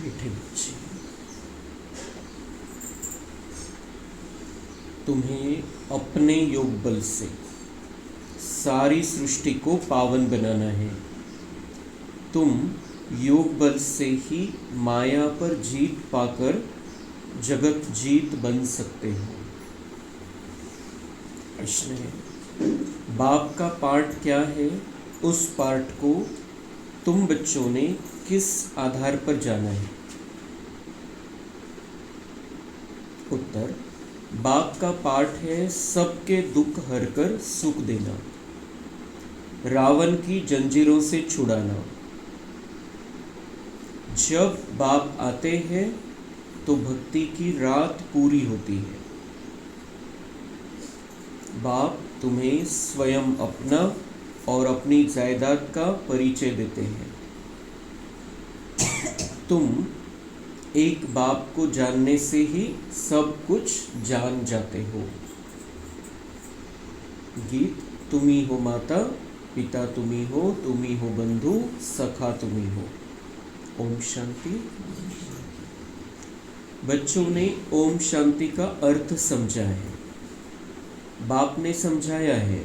मीठे बच्चे, तुम्हें अपने योग बल से सारी सृष्टि को पावन बनाना है। तुम योग बल से ही माया पर जीत पाकर जगत जीत बन सकते हो। प्रश्न है, बाप का पाठ क्या है? उस पाठ को तुम बच्चों ने किस आधार पर जाना है? उत्तर, बाप का पाठ है सबके दुख हरकर सुख देना, रावण की जंजीरों से छुड़ाना। जब बाप आते हैं तो भक्ति की रात पूरी होती है। बाप तुम्हें स्वयं अपना और अपनी जायदाद का परिचय देते हैं। तुम एक बाप को जानने से ही सब कुछ जान जाते हो। गीत, तुम्ही हो माता, पिता तुम्ही हो बंधु, सखा तुम्ही हो। ओम शांति। बच्चों ने ओम शांति का अर्थ समझा है, बाप ने समझाया है।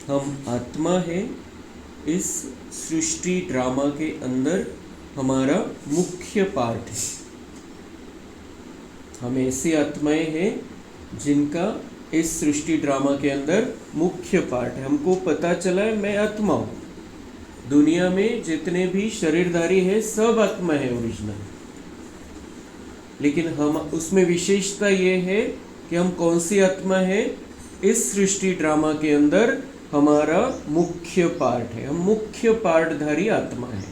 हम आत्मा है, इस सृष्टि ड्रामा के अंदर हमारा मुख्य पार्ट है। हम ऐसी आत्माएं हैं जिनका इस सृष्टि ड्रामा के अंदर मुख्य पार्ट है। हमको पता चला है मैं आत्मा हूँ। दुनिया में जितने भी शरीरधारी है सब आत्मा है ओरिजिनल, लेकिन हम उसमें विशेषता ये है कि हम कौन सी आत्मा है? इस सृष्टि ड्रामा के अंदर हमारा मुख्य पार्ट है। हम मुख्य पार्टधारी आत्मा है।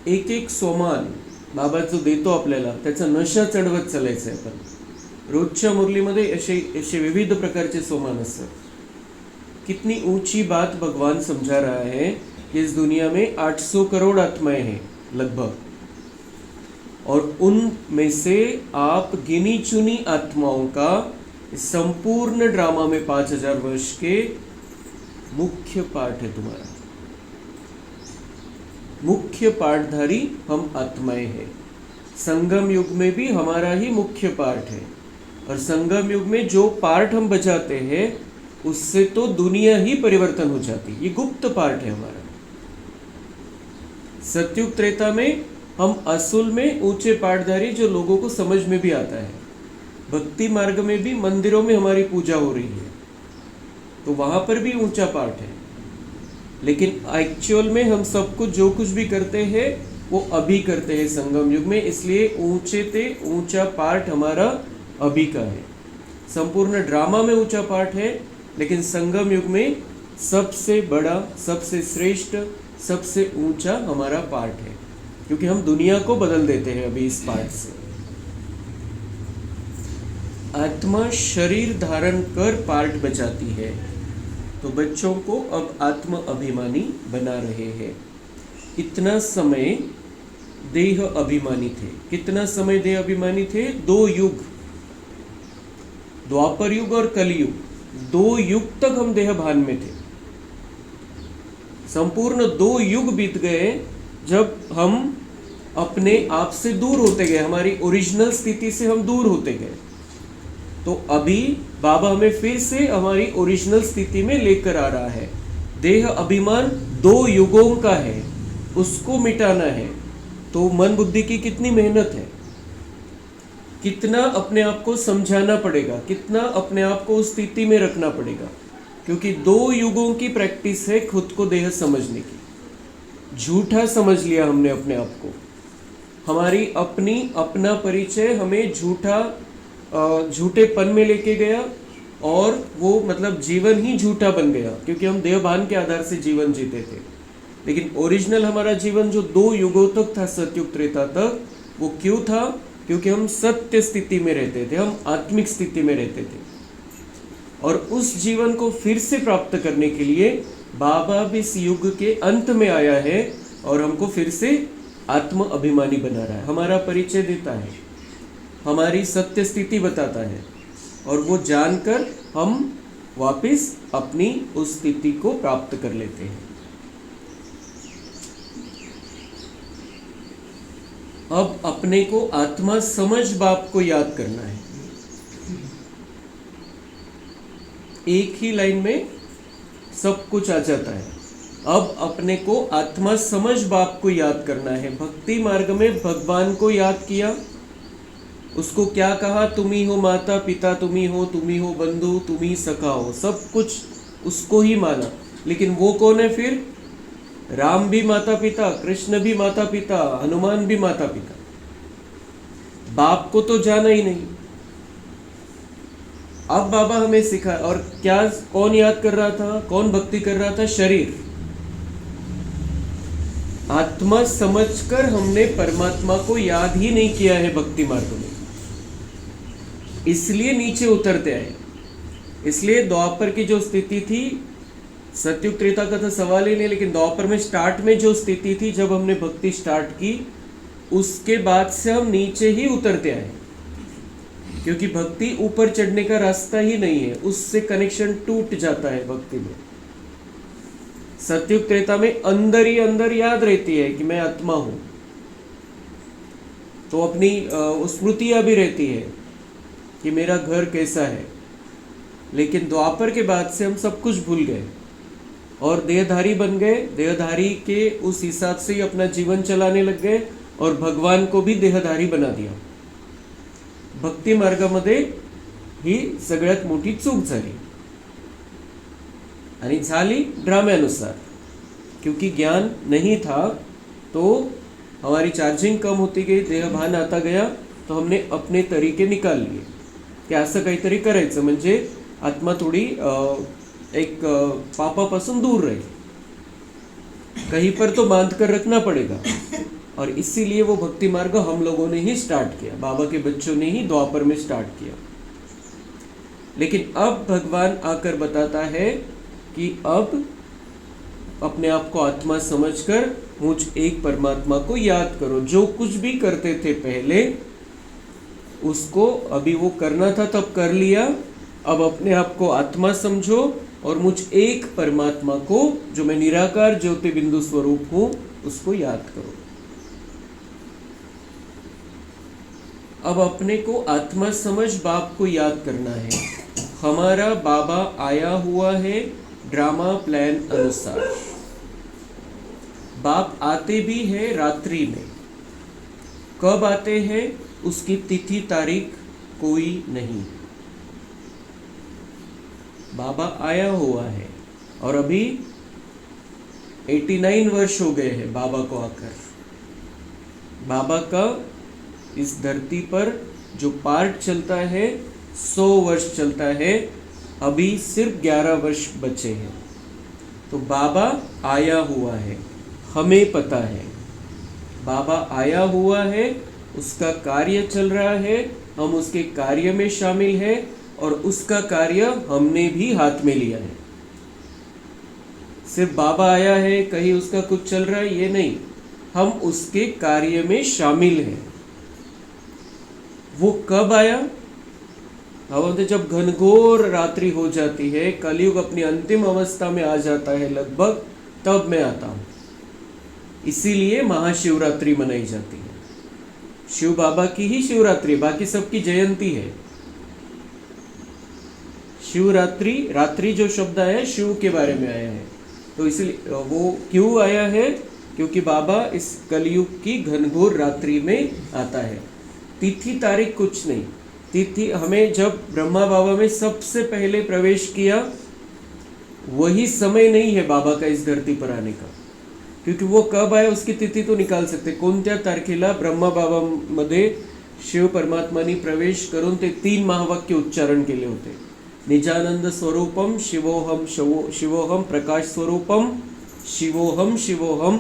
एक एक सोमान बाबा जो देतो आपल्याला त्याचा नशा चढवत चालायचं आहे। आपण रोजच्या मुरलीमध्ये असे विविध प्रकारचे सोमान असतात। कितनी ऊंची बात भगवान समझा रहा है कि इस दुनिया में 800 करोड़ आत्माएं हैं लगभग, और उनमें से आप गिनी चुनी आत्माओं का संपूर्ण ड्रामा में 5000 वर्ष के मुख्य पार्ट है। तुम्हारा मुख्य पार्टधारी हम आत्माएं हैं। संगम युग में भी हमारा ही मुख्य पार्ट है, और संगम युग में जो पार्ट हम बजाते हैं उससे तो दुनिया ही परिवर्तन हो जाती है। ये गुप्त पार्ट है हमारा। सतयुग त्रेता में हम असूल में ऊंचे पार्टधारी जो लोगों को समझ में भी आता है। भक्ति मार्ग में भी मंदिरों में हमारी पूजा हो रही है तो वहां पर भी ऊंचा पार्ट है, लेकिन एक्चुअल में हम सब कुछ जो कुछ भी करते हैं वो अभी करते हैं संगम युग में। इसलिए ऊंचे ते ऊंचा पार्ट हमारा अभी का है। संपूर्ण ड्रामा में ऊंचा पार्ट है, लेकिन संगम युग में सबसे बड़ा, सबसे श्रेष्ठ, सबसे ऊंचा हमारा पार्ट है, क्योंकि हम दुनिया को बदल देते हैं अभी इस पार्ट से। आत्मा शरीर धारण कर पार्ट बचाती है, तो बच्चों को अब आत्म अभिमानी बना रहे हैं। इतना समय देह अभिमानी थे। कितना समय देह अभिमानी थे? 2 युग, द्वापर युग और कलयुग। 2 युग तक हम देह भान में थे। संपूर्ण 2 युग बीत गए जब हम अपने आप से दूर होते गए, हमारी ओरिजिनल स्थिति से हम दूर होते गए। तो अभी बाबा हमें फिर से हमारी ओरिजिनल स्थिति में लेकर आ रहा है। देह अभिमान 2 युगों का है, उसको मिटाना है। तो मन बुद्धि की कितनी मेहनत है, कितना अपने आप को समझाना पड़ेगा, कितना अपने आप को उस स्थिति में रखना पड़ेगा, क्योंकि 2 युगों की प्रैक्टिस है खुद को देह समझने की। झूठा समझ लिया हमने अपने आप को। हमारी अपना परिचय हमें झूठेपन में लेके गया, और वो मतलब जीवन ही झूठा बन गया, क्योंकि हम देहभान के आधार से जीवन जीते थे। लेकिन ओरिजिनल हमारा जीवन जो 2 युगों तक था, सतयुग त्रेता तक, वो क्यों था? क्योंकि हम सत्य स्थिति में रहते थे, हम आत्मिक स्थिति में रहते थे। और उस जीवन को फिर से प्राप्त करने के लिए बाबा भी इस युग के अंत में आया है और हमको फिर से आत्म अभिमानी बना रहा है। हमारा परिचय देता है, हमारी सत्य स्थिति बताता है, और वो जानकर हम वापस अपनी उस स्थिति को प्राप्त कर लेते हैं। अब अपने को आत्मा समझ बाप को याद करना है। एक ही लाइन में सब कुछ आ जाता है। अब अपने को आत्मा समझ बाप को याद करना है। भक्ति मार्ग में भगवान को याद किया, उसको क्या कहा, तुम ही हो माता पिता, तुम ही हो बंधु, तुम ही सखा हो, सब कुछ उसको ही माना। लेकिन वो कौन है फिर? राम भी माता पिता, कृष्ण भी माता पिता, हनुमान भी माता पिता। बाप को तो जाना ही नहीं। अब बाबा हमें सिखा, और क्या कौन याद कर रहा था, कौन भक्ति कर रहा था? शरीर। आत्मा समझकर हमने परमात्मा को याद ही नहीं किया है भक्ति मार्ग में, इसलिए नीचे उतरते आए। इसलिए द्वापर की जो स्थिति थी, सतयुग त्रेता का तो सवाल ही नहीं, लेकिन द्वापर में स्टार्ट में जो स्थिति थी, जब हमने भक्ति स्टार्ट की, उसके बाद से हम नीचे ही उतरते आए, क्योंकि भक्ति ऊपर चढ़ने का रास्ता ही नहीं है, उससे कनेक्शन टूट जाता है भक्ति में। सतयुग त्रेता में अंदर ही अंदर याद रहती है कि मैं आत्मा हूं, तो अपनी स्मृतियां भी रहती है कि मेरा घर कैसा है। लेकिन द्वापर के बाद से हम सब कुछ भूल गए और देहधारी बन गए। देहधारी के उस हिसाब से ही अपना जीवन चलाने लग गए और भगवान को भी देहधारी बना दिया। भक्ती मार्गामध्ये ही सगळ्यात मोठी चूक झाली, आणि झाली ड्राम्यानुसार, क्योंकि ज्ञान नहीं था तो हमारी चार्जिंग कम होती गई, देह भान आता गया, तो हमने अपने तरीके निकाल लिए की असं काहीतरी करायचं म्हणजे आत्मा थोडी एक पापापासून दूर रहे, कहीं पर तो बांध कर रखना पड़ेगा। और इसीलिए वो भक्ति मार्ग हम लोगों ने ही स्टार्ट किया, बाबा के बच्चों ने ही द्वापर में स्टार्ट किया। लेकिन अब भगवान आकर बताता है कि अब अपने आप को आत्मा समझकर मुझ एक परमात्मा को याद करो। जो कुछ भी करते थे पहले, उसको अभी वो करना था तब कर लिया, अब अपने आप को आत्मा समझो और मुझ एक परमात्मा को, जो मैं निराकार ज्योति बिंदु स्वरूप हूं, उसको याद करो। अब अपने को आत्मा समझ बाप को याद करना है। हमारा बाबा आया हुआ है ड्रामा प्लान अनुसार। बाप आते भी है रात्रि में। कब आते हैं उसकी तिथि तारीख कोई नहीं। बाबा आया हुआ है और अभी 89 वर्ष हो गए हैं बाबा को आकर। बाबा का इस धरती पर जो पार्ट चलता है 100 वर्ष चलता है, अभी सिर्फ 11 वर्ष बचे हैं। तो बाबा आया हुआ है, हमें पता है बाबा आया हुआ है, उसका कार्य चल रहा है, हम उसके कार्य में शामिल हैं और उसका कार्य हमने भी हाथ में लिया है। सिर्फ बाबा आया है, कहीं उसका कुछ चल रहा है, ये नहीं, हम उसके कार्य में शामिल हैं। वो कब आया? अब जब घनघोर रात्रि हो जाती है, कलयुग अपनी अंतिम अवस्था में आ जाता है लगभग, तब मैं आता हूं। इसीलिए महाशिवरात्रि मनाई जाती है। शिव बाबा की ही शिवरात्रि, बाकी सबकी जयंती है। शिवरात्रि, रात्रि जो शब्द आया है शिव के बारे में आया है, तो इसलिए वो क्यों आया है? क्योंकि बाबा इस कलयुग की घनघोर रात्रि में आता है। तिथि तारीख कुछ नहीं। तिथि हमें जब ब्रह्मा बाबा में सबसे पहले प्रवेश किया, वही समय नहीं है बाबा का इस धरती पर आने का, क्योंकि वो कब आया उसकी तिथि तो निकाल सकते। कोणत्या तारखेला ब्रह्मा बाबा मध्ये शिव परमात्मानी प्रवेश करून ते 3 महावाक्य उच्चारण केले होते। निजानंद स्वरूपम शिवोहम शिवोहम, प्रकाश स्वरूपम शिवोहम शिवोहम,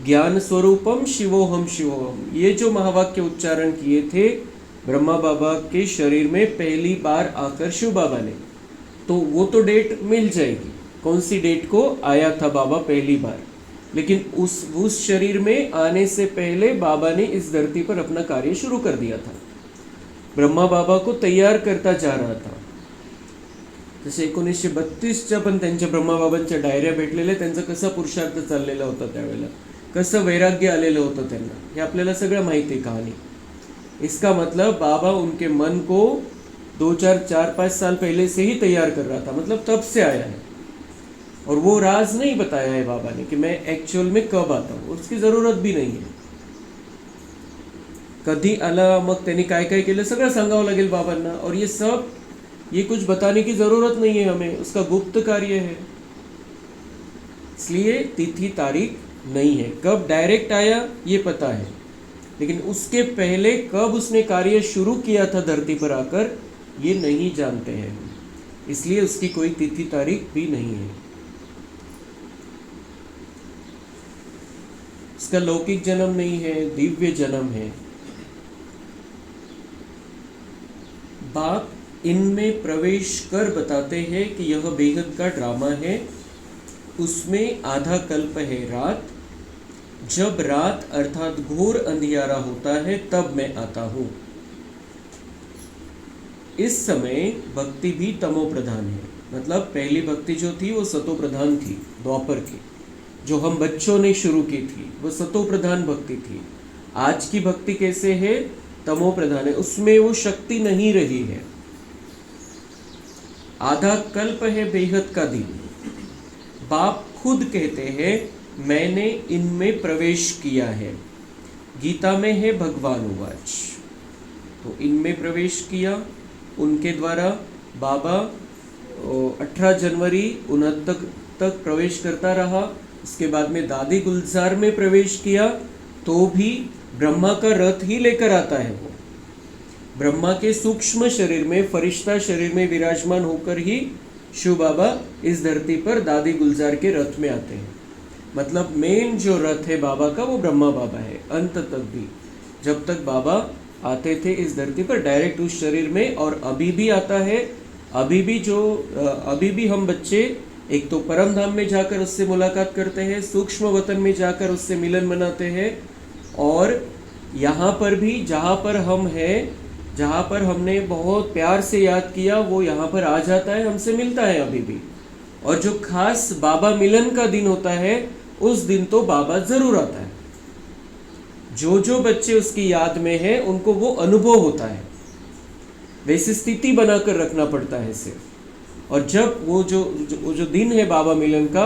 ज्ञान स्वरूपम शिवोहम शिवोहम। ये जो महावाक्य उच्चारण किए थे ब्रह्मा बाबा के शरीर में पहली बार आकर शिव बाबा ने, तो वो तो डेट मिल जाएगी, कौन सी डेट को आया था बाबा पहली बार। लेकिन उस शरीर में आने से पहले बाबा ने इस धरती पर अपना कार्य शुरू कर दिया था। ब्रह्मा बाबा को तैयार करता जा रहा था। जसे 1932च्या पण त्यांच्या ब्रह्मा बाबांच्या डायऱ्या भेटलेल्या, त्यांचा कसा पुरुषार्थ चाललेला होता त्यावेळेला कसं वैराग्य आलेलं होतं त्यांना, हे आपल्याला सगळं माहिती आहे कहानी। इसका मतलब बाबा उनके मन को 2-4-5 साल पहले से ही तैयार कर रहा था, मतलब तब से आया है। और वो राज नहीं बताया है बाबा ने कि मैं एक्चुअल में कब आता हूँ, उसकी ज़रूरत भी नहीं है। कधी आला, मग त्यांनी काय काय केलं सगळं सांगावं लागेल बाबांना, और ये कुछ बताने की ज़रूरत नहीं है हमें, उसका गुप्त कार्य है। इसलिए तिथि तारीख नहीं है। कब डायरेक्ट आया ये पता है, लेकिन उसके पहले कब उसने कार्य शुरू किया था धरती पर आकर ये नहीं जानते हैं, इसलिए उसकी कोई तिथि तारीख भी नहीं है। उसका लौकिक जन्म नहीं है, दिव्य जन्म है। बाप इनमें प्रवेश कर बताते हैं कि यह बेहद का ड्रामा है, उसमें आधा कल्प है रात, जब रात अर्थात घोर अंधियारा होता है तब मैं आता हूँ। इस समय भक्ति भी तमो प्रधान है, मतलब पहली भक्ति जो थी वो सतो प्रधान थी, द्वापर की जो हम बच्चों ने शुरू की थी वो सतो प्रधान भक्ति थी। आज की भक्ति कैसे है, तमो प्रधान है, उसमें वो शक्ति नहीं रही है। आधा कल्प है बेहद का दिन। बाप खुद कहते हैं मैंने इनमें प्रवेश किया है। गीता में है भगवान उवाच, तो इनमें प्रवेश किया उनके द्वारा। बाबा 18 जनवरी 69 तक प्रवेश करता रहा। इसके बाद में दादी गुलजार में प्रवेश किया, तो भी ब्रह्मा का रथ ही लेकर आता है वो। ब्रह्मा के सूक्ष्म शरीर में, फरिश्ता शरीर में विराजमान होकर ही शिव बाबा इस धरती पर दादी गुलजार के रथ में आते हैं। मतलब मेन जो रथ है बाबा का वो ब्रह्मा बाबा है। अंत तक भी जब तक बाबा आते थे इस धरती पर डायरेक्ट उस शरीर में, और अभी भी आता है। अभी भी हम बच्चे एक तो परम धाम में जाकर उससे मुलाकात करते हैं, सूक्ष्म वतन में जाकर उससे मिलन मनाते हैं, और यहाँ पर भी जहाँ पर हम हैं, जहाँ पर हमने बहुत प्यार से याद किया वो यहाँ पर आ जाता है, हमसे मिलता है अभी भी। और जो खास बाबा मिलन का दिन होता है उस दिन तो बाबा जरूर आता है। जो बच्चे उसकी याद में हैं उनको वो अनुभव होता है, वैसी स्थिति बनाकर रखना पड़ता है सिर्फ। और जब वो जो दिन है बाबा मिलन का,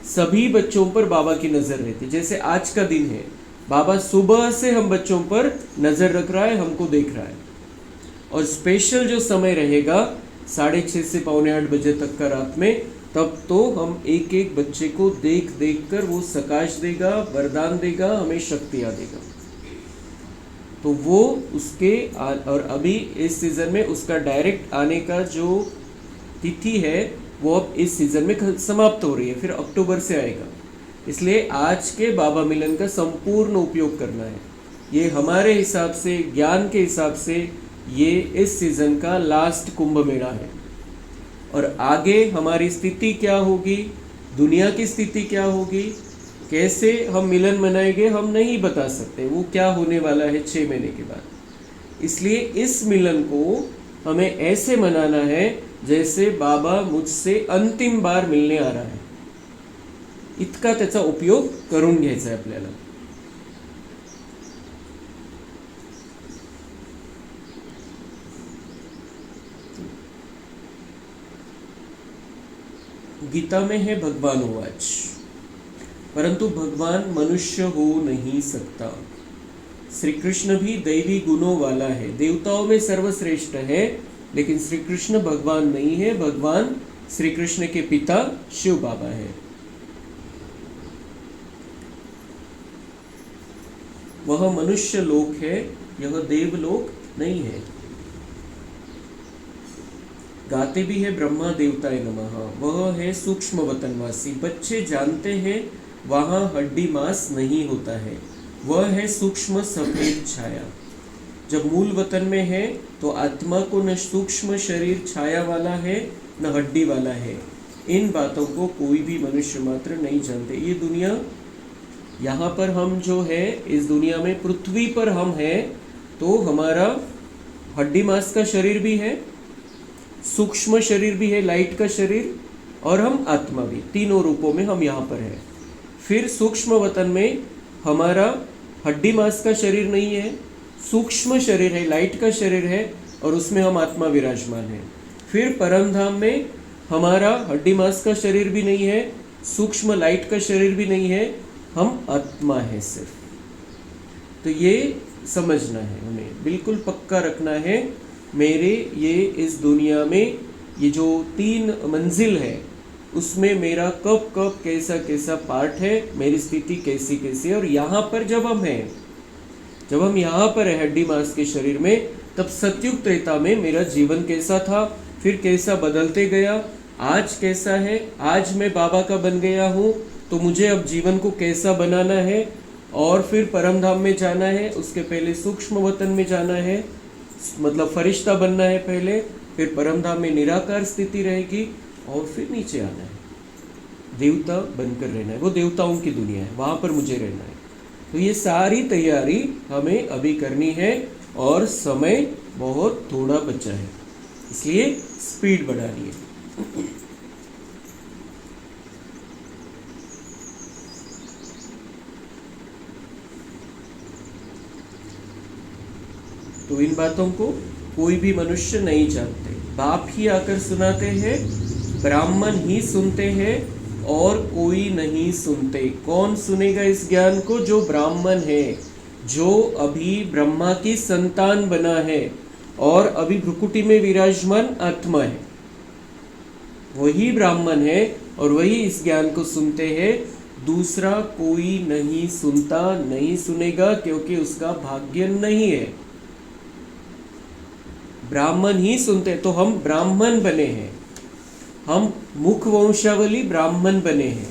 सभी बच्चों पर बाबा की नज़र रहती है। जैसे आज का दिन है, बाबा सुबह से हम बच्चों पर नज़र रख रहा है, हमको देख रहा है। और स्पेशल जो समय रहेगा 6:30 से 7:45 बजे तक का रात में, तब तो हम एक एक बच्चे को देख कर वो सकाश देगा, वरदान देगा, हमें शक्तियाँ देगा। तो वो उसके और अभी इस सीज़न में उसका डायरेक्ट आने का जो तिथि है वो अब इस सीज़न में समाप्त हो रही है, फिर अक्टूबर से आएगा। इसलिए आज के बाबा मिलन का संपूर्ण उपयोग करना है। ये हमारे हिसाब से, ज्ञान के हिसाब से, ये इस सीज़न का लास्ट कुंभ मेला है। और आगे हमारी स्थिति क्या होगी, दुनिया की स्थिति क्या होगी, कैसे हम मिलन मनाएंगे, हम नहीं बता सकते। वो क्या होने वाला है 6 महीने के बाद। इसलिए इस मिलन को हमें ऐसे मनाना है जैसे बाबा मुझसे अंतिम बार मिलने आ रहा है। इतका त्याचा उपयोग करून घ्यायचा आहे आपल्याला। गीता में है भगवान उवाच, परंतु भगवान मनुष्य हो नहीं सकता। श्री कृष्ण भी दैवी गुणों वाला है, देवताओं में सर्वश्रेष्ठ है, लेकिन श्री कृष्ण भगवान नहीं है। भगवान श्री कृष्ण के पिता शिव बाबा है। वह मनुष्य लोक है, यह देवलोक नहीं है। गाते भी है ब्रह्मा देवताए नमः, वह है सूक्ष्म वतनवासी। बच्चे जानते हैं वहाँ हड्डी मांस नहीं होता है, वह है सूक्ष्म सफेद छाया। जब मूल वतन में है तो आत्मा को न सूक्ष्म शरीर छाया वाला है न हड्डी वाला है। इन बातों को कोई भी मनुष्य मात्र नहीं जानते। ये दुनिया, यहाँ पर हम जो है इस दुनिया में पृथ्वी पर हम हैं, तो हमारा हड्डी मांस का शरीर भी है, सूक्ष्म शरीर भी है, लाइट का शरीर, और हम आत्मा भी, तीनों रूपों में हम यहाँ पर हैं। फिर सूक्ष्म वतन में हमारा हड्डी मांस का शरीर नहीं है, सूक्ष्म शरीर है, लाइट का शरीर है, और उसमें हम आत्मा विराजमान है। फिर परम धाम में हमारा हड्डी मांस का शरीर भी नहीं है, सूक्ष्म लाइट का शरीर भी नहीं है, हम आत्मा है सिर्फ। तो ये समझना है, हमें बिल्कुल पक्का रखना है। मेरे ये इस दुनिया में ये जो 3 मंजिल है उसमें मेरा कब कब कैसा कैसा पार्ट है, मेरी स्थिति कैसी कैसी है। और यहाँ पर जब हम यहाँ पर है हड्डी मांस के शरीर में, तब सतयुग त्रेता में मेरा जीवन कैसा था, फिर कैसा बदलते गया, आज कैसा है, आज मैं बाबा का बन गया हूँ, तो मुझे अब जीवन को कैसा बनाना है, और फिर परम धाम में जाना है। उसके पहले सूक्ष्म वतन में जाना है, मतलब फरिश्ता बनना है पहले, फिर परम धाम में निराकार स्थिति रहेगी, और फिर नीचे आना है, देवता बनकर रहना है। वो देवताओं की दुनिया है, वहाँ पर मुझे रहना है। तो ये सारी तैयारी हमें अभी करनी है, और समय बहुत थोड़ा बचा है, इसलिए स्पीड बढ़ानी है। तो इन बातों को कोई भी मनुष्य नहीं जानते, बाप ही आकर सुनाते हैं, ब्राह्मण ही सुनते हैं, और कोई नहीं सुनते। कौन सुनेगा इस ज्ञान को? जो ब्राह्मण है, जो अभी ब्रह्मा की संतान बना है और अभी भ्रुकुटी में विराजमान आत्मा है, वही ब्राह्मण है और वही इस ज्ञान को सुनते हैं। दूसरा कोई नहीं सुनता, नहीं सुनेगा, क्योंकि उसका भाग्य नहीं है। ब्राह्मण ही सुनते। तो हम ब्राह्मण बने हैं, हम मुख वंशावली ब्राह्मण बने हैं।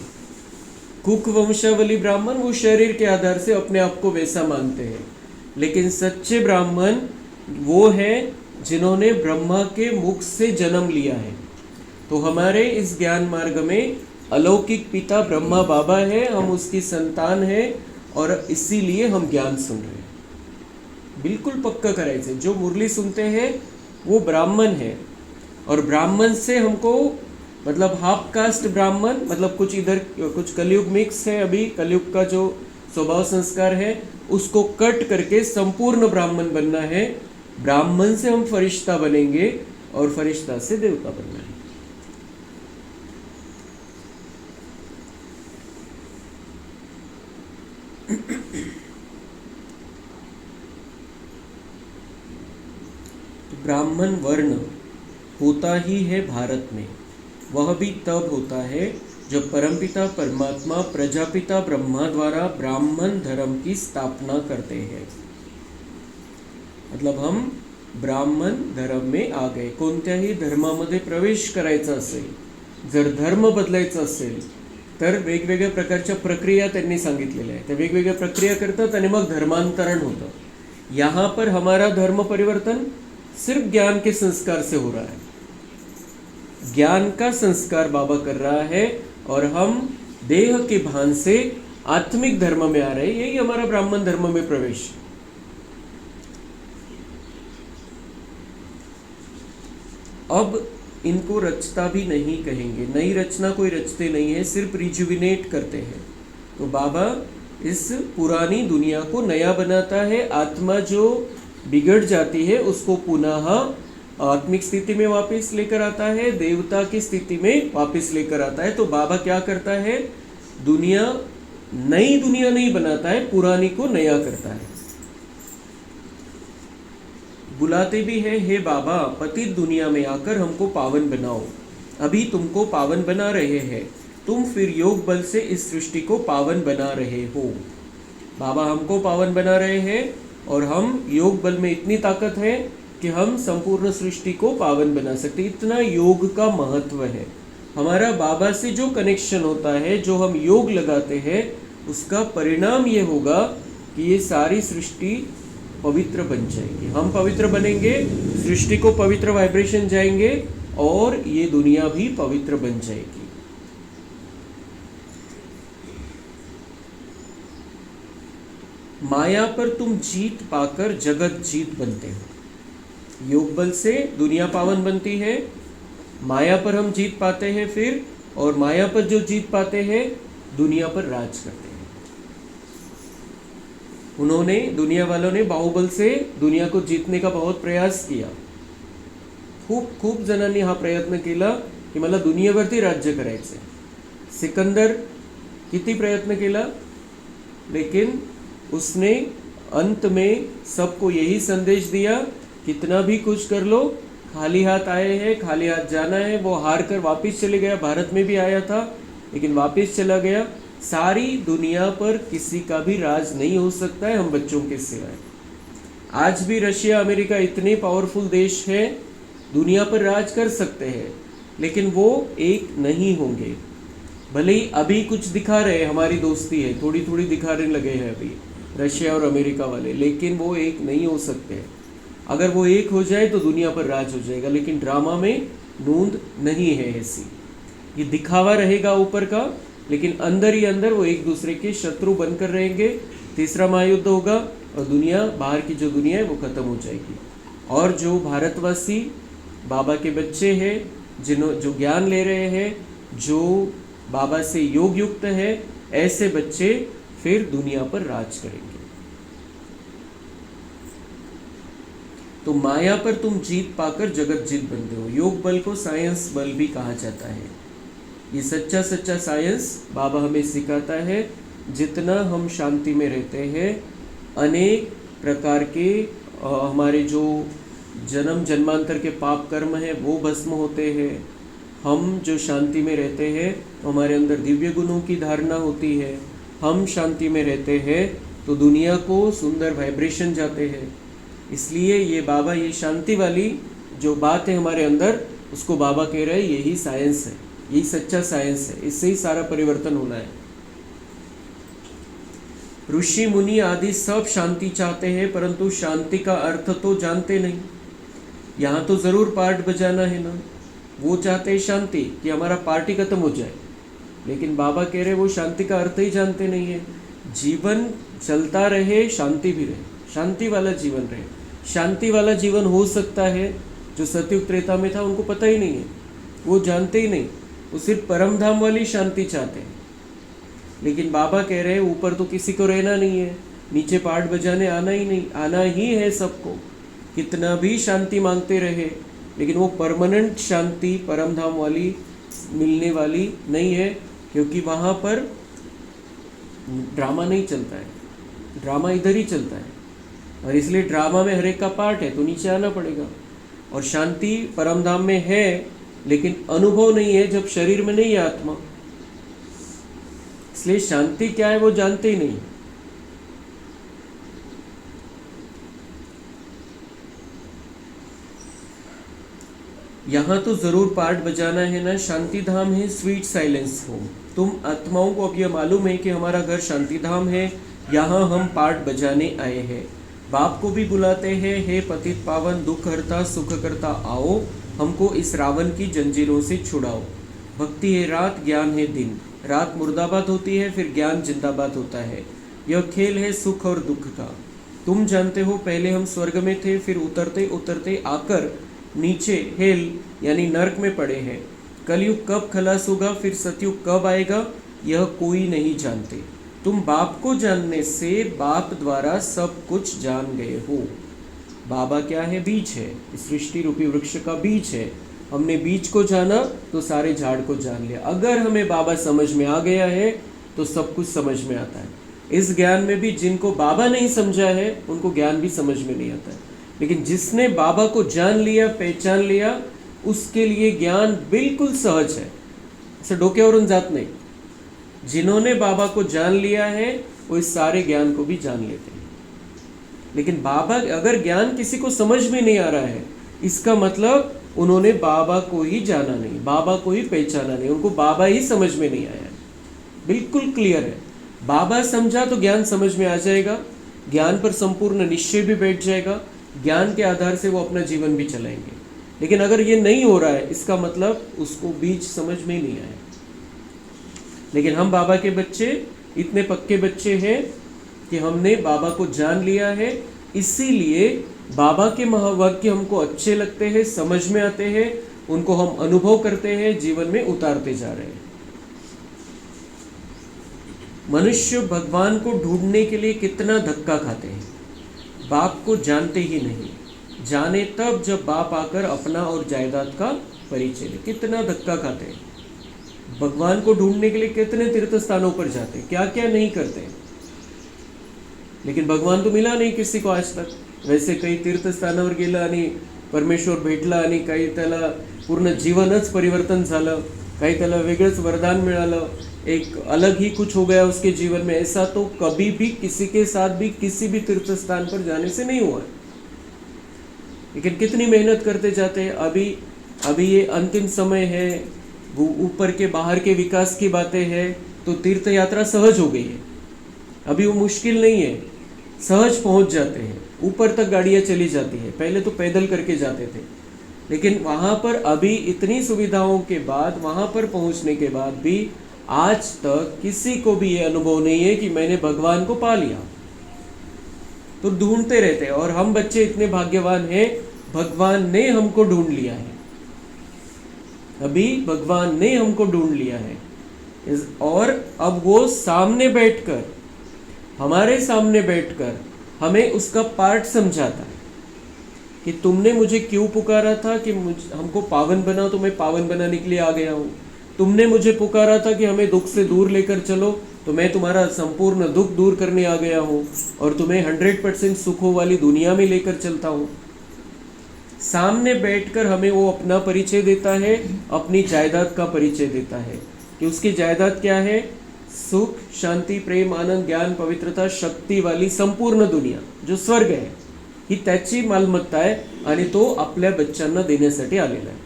कुक वंशावली ब्राह्मण वो शरीर के आधार से अपने आप को वैसा मानते हैं, लेकिन सच्चे ब्राह्मण वो हैं जिन्होंने ब्रह्मा के मुख से जन्म लिया है। तो हमारे इस ज्ञान मार्ग में अलौकिक पिता ब्रह्मा बाबा है, हम उसकी संतान हैं, और इसीलिए हम ज्ञान सुन रहे हैं। बिल्कुल पक्का करायचे। जो मुरली सुनते हैं वो ब्राह्मण है, और ब्राह्मण से हमको मतलब हाफ कास्ट ब्राह्मण, मतलब कुछ इधर कुछ कलयुग मिक्स है, अभी कलयुग का जो स्वभाव संस्कार है उसको कट करके संपूर्ण ब्राह्मण बनना है। ब्राह्मण से हम फरिश्ता बनेंगे, और फरिश्ता से देवता बनना है। ब्राह्मण वर्ण होता ही है भारत में, वह भी तब होता है जब परमपिता परमात्मा प्रजापिता ब्रह्मा द्वारा ब्राह्मण धर्म की स्थापना करते हैं। मतलब हम ब्राह्मण धर्म में आ गए। कोणत्याही धर्मामध्ये प्रवेश करायचा असेल, जर धर्म बदलायचा असेल, तर वेगवेगळ्या प्रकारच्या प्रक्रिया त्यांनी सांगितलेल्या आहेत। त्या वेगवेगळ्या प्रक्रिया करतात आणि मग धर्मांतरण होतं। यहाँ पर हमारा धर्म परिवर्तन सिर्फ ज्ञान के संस्कार से हो रहा है। ज्ञान का संस्कार बाबा कर रहा है, और हम देह के भान से आत्मिक धर्म में आ रहे हैं। यही हमारा ब्राह्मण धर्म में प्रवेश। अब इनको रचता भी नहीं कहेंगे, नई रचना कोई रचते नहीं है, सिर्फ रिजुविनेट करते हैं। तो बाबा इस पुरानी दुनिया को नया बनाता है। आत्मा जो बिगड़ जाती है उसको पुनः आत्मिक स्थिति में वापस लेकर आता है, देवता की स्थिति में वापस लेकर आता है। तो बाबा क्या करता है? नई दुनिया नहीं बनाता है, पुरानी को नया करता है। बुलाते भी है, हे बाबा पतित दुनिया में आकर हमको पावन बनाओ। अभी तुमको पावन बना रहे हैं, तुम फिर योग बल से इस सृष्टि को पावन बना रहे हो। बाबा हमको पावन बना रहे हैं, और हम योग बल में इतनी ताकत है कि हम संपूर्ण सृष्टि को पावन बना सकते। इतना योग का महत्व है। हमारा बाबा से जो कनेक्शन होता है, जो हम योग लगाते हैं, उसका परिणाम ये होगा कि ये सारी सृष्टि पवित्र बन जाएगी। हम पवित्र बनेंगे, सृष्टि को पवित्र वाइब्रेशन जाएंगे, और ये दुनिया भी पवित्र बन जाएगी। माया पर तुम जीत पाकर जगत जीत बनते हो। योग बल से दुनिया पावन बनती है, माया पर हम जीत पाते हैं फिर, और माया पर जो जीत पाते हैं दुनिया पर राज करते हैं। उन्होंने, दुनिया वालों ने बाहुबल से दुनिया को जीतने का बहुत प्रयास किया. खूप जणांनी हा प्रयत्न केला की मला दुनियेवरती राज्य करायचे. सिकंदर किती प्रयत्न केला, लेकिन उसने अंत में सबको यही संदेश दिया, कितना भी कुछ कर लो, खाली हाथ आए हैं, खाली हाथ जाना है. वो हार कर वापिस चले गया. भारत में भी आया था लेकिन वापिस चला गया. सारी दुनिया पर किसी का भी राज नहीं हो सकता है हम बच्चों के सिवाय. आज भी रशिया, अमेरिका इतने पावरफुल देश हैं, दुनिया पर राज कर सकते हैं, लेकिन वो एक नहीं होंगे. भले ही अभी कुछ दिखा रहे हैं, हमारी दोस्ती है, थोड़ी थोड़ी दिखाने लगे हैं अभी रशिया और अमेरिका वाले, लेकिन वो एक नहीं हो सकते. अगर वो एक हो जाए तो दुनिया पर राज हो जाएगा. लेकिन ड्रामा में नूंद नहीं है ऐसी. ये दिखावा रहेगा ऊपर का, लेकिन अंदर ही अंदर वो एक दूसरे के शत्रु बनकर रहेंगे. तीसरा महायुद्ध होगा और दुनिया, बाहर की जो दुनिया है वो खत्म हो जाएगी. और जो भारतवासी बाबा के बच्चे हैं, जो ज्ञान ले रहे हैं, जो बाबा से योग युक्त है, ऐसे बच्चे फिर दुनिया पर राज करेंगे. तो माया पर तुम जीत पाकर जगत जीत बनते हो. योग बल को साइंस बल भी कहा जाता है. ये सच्चा साइंस बाबा हमें सिखाता है. जितना हम शांति में रहते हैं, अनेक प्रकार के हमारे जो जन्म जन्मांतर के पाप कर्म हैं वो भस्म होते हैं. हम जो शांति में रहते हैं तो हमारे अंदर दिव्य गुणों की धारणा होती है. हम शांति में रहते हैं तो दुनिया को सुंदर वाइब्रेशन जाते हैं. इसलिए ये बाबा, ये शांति वाली जो बात है हमारे अंदर, उसको बाबा कह रहे हैं यही साइंस है, यही सच्चा साइंस है. इससे ही सारा परिवर्तन होना है. ऋषि मुनि आदि सब शांति चाहते हैं, परंतु शांति का अर्थ तो जानते नहीं. यहाँ तो जरूर पार्ट बजाना है ना. वो चाहते हैं शांति, कि हमारा पार्टी खत्म हो जाए, लेकिन बाबा कह रहे वो शांति का अर्थ ही जानते नहीं है. जीवन चलता रहे, शांति भी रहे, शांति वाला जीवन रहे. शांति वाला जीवन हो सकता है जो सतयुग त्रेता में था, उनको पता ही नहीं है, वो जानते ही नहीं. वो सिर्फ परम धाम वाली शांति चाहते हैं. लेकिन बाबा कह रहे हैं ऊपर तो किसी को रहना नहीं है, नीचे पार्ट बजाने आना ही नहीं, आना ही है सबको. कितना भी शांति मांगते रहे, लेकिन वो परमानेंट शांति परम धाम वाली मिलने वाली नहीं है, क्योंकि वहाँ पर ड्रामा नहीं चलता है. ड्रामा इधर ही चलता है, और इसलिए ड्रामा में हर एक का पार्ट है, तो नीचे आना पड़ेगा. और शांति परम धाम में है, लेकिन अनुभव नहीं है जब शरीर में नहीं है आत्मा. इसलिए शांति क्या है वो जानते ही नहीं. यहाँ तो जरूर पार्ट बजाना है ना. शांति धाम है, स्वीट साइलेंस होम. तुम आत्माओं को अब यह मालूम है कि हमारा घर शांति धाम है, यहाँ हम पार्ट बजाने आए हैं. बाप को भी बुलाते हैं, हे पतित पावन दुख हरता सुख करता आओ, हमको इस रावण की जंजीरों से छुड़ाओ. भक्ति है रात, ज्ञान है दिन. रात मुर्दाबाद होती है, फिर ज्ञान जिंदाबाद होता है. यह खेल है सुख और दुख का. तुम जानते हो पहले हम स्वर्ग में थे, फिर उतरते उतरते आकर नीचे हेल यानी नरक में पड़े हैं. कलयुग कब खलास होगा, फिर सतयुग कब आएगा, यह कोई नहीं जानते. तुम बाप को जानने से बाप द्वारा सब कुछ जान गए हो. बाबा क्या है? बीज है, इस सृष्टि रूपी वृक्ष का बीज है. हमने बीज को जाना तो सारे झाड़ को जान लिया. अगर हमें बाबा समझ में आ गया है तो सब कुछ समझ में आता है. इस ज्ञान में भी जिनको बाबा नहीं समझा है उनको ज्ञान भी समझ में नहीं आता है. लेकिन जिसने बाबा को जान लिया, पहचान लिया, उसके लिए ज्ञान बिल्कुल सहज है, ऐसे डोक्यावरून जात नहीं. जिन्होंने बाबा को जान लिया है वो इस सारे ज्ञान को भी जान लेते हैं. लेकिन बाबा, अगर ज्ञान किसी को समझ में नहीं आ रहा है, इसका मतलब उन्होंने बाबा को ही जाना नहीं, बाबा को ही पहचाना नहीं, उनको बाबा ही समझ में नहीं आया. बिल्कुल क्लियर है. बाबा समझा तो ज्ञान समझ में आ जाएगा, ज्ञान पर संपूर्ण निश्चय भी बैठ जाएगा, ज्ञान के आधार से वो अपना जीवन भी चलाएंगे. लेकिन अगर ये नहीं हो रहा है, इसका मतलब उसको बीज समझ में ही नहीं आया. लेकिन हम बाबा के बच्चे इतने पक्के बच्चे हैं कि हमने बाबा को जान लिया है, इसीलिए बाबा के महावाक्य हमको अच्छे लगते हैं, समझ में आते हैं, उनको हम अनुभव करते हैं, जीवन में उतारते जा रहे हैं. मनुष्य भगवान को ढूंढने के लिए कितना धक्का खाते हैं, बाप को जानते ही नहीं, जाने तब जब बाप आकर अपना और जायदाद का परिचय दे। कितना धक्का खाते हैं, भगवान को ढूंढने के लिए कितने तीर्थ स्थानों पर जाते हैं, क्या क्या नहीं करते हैं, लेकिन भगवान तो मिला नहीं किसी को आज तक। वैसे काही तीर्थस्थानावर गेला आणि परमेश्वर भेटला आणि काही त्याला पूर्ण जीवनच परिवर्तन झालं, काही त्याला वेगळंच वरदान मिळालं, एक अलग ही कुछ हो गया उसके जीवन में। ऐसा तो कभी भी किसी के साथ भी किसी भी तीर्थ स्थान पर जाने से नहीं हुआ। लेकिन कितनी मेहनत करते जाते हैं। अभी ये अंतिम समय है, वो ऊपर के बाहर के विकास की बातें हैं, तो तीर्थ यात्रा सहज हो गई है। अभी वो मुश्किल नहीं है, सहज पहुंच जाते हैं, ऊपर तक गाड़ियाँ चली जाती है। पहले तो पैदल करके जाते थे, लेकिन वहाँ पर अभी इतनी सुविधाओं के बाद, वहाँ पर पहुँचने के बाद भी आज तक किसी को भी ये अनुभव नहीं है कि मैंने भगवान को पा लिया। तो ढूंढते रहते हैं, और हम बच्चे इतने भाग्यवान हैं, भगवान ने हमको ढूंढ लिया है। अभी भगवान ने हमको ढूंढ लिया है, और अब वो सामने बैठकर, हमारे सामने बैठकर हमें उसका पार्ट समझाता है कि तुमने मुझे क्यों पुकारा था कि हमको पावन बनाओ, तो मैं पावन बनाने के लिए आ गया हूँ। तुमने मुझे पुकारा था कि हमें दुख से दूर लेकर चलो, तो मैं तुम्हारा संपूर्ण दुख दूर करने आ गया हूँ, और तुम्हें 100% सुखों वाली दुनिया में लेकर चलता हूँ। सामने बैठकर हमें वो अपना परिचय देता है, अपनी जायदाद का परिचय देता है कि उसकी जायदाद क्या है। सुख, शांती, प्रेम, आनंद, ज्ञान, पवित्रता, शक्ती वाली संपूर्ण दुनिया जो स्वर्ग आहे, ही त्याची मालमत्ता आहे, आणि तो आपल्या बच्चांना देण्यासाठी आलेला आहे।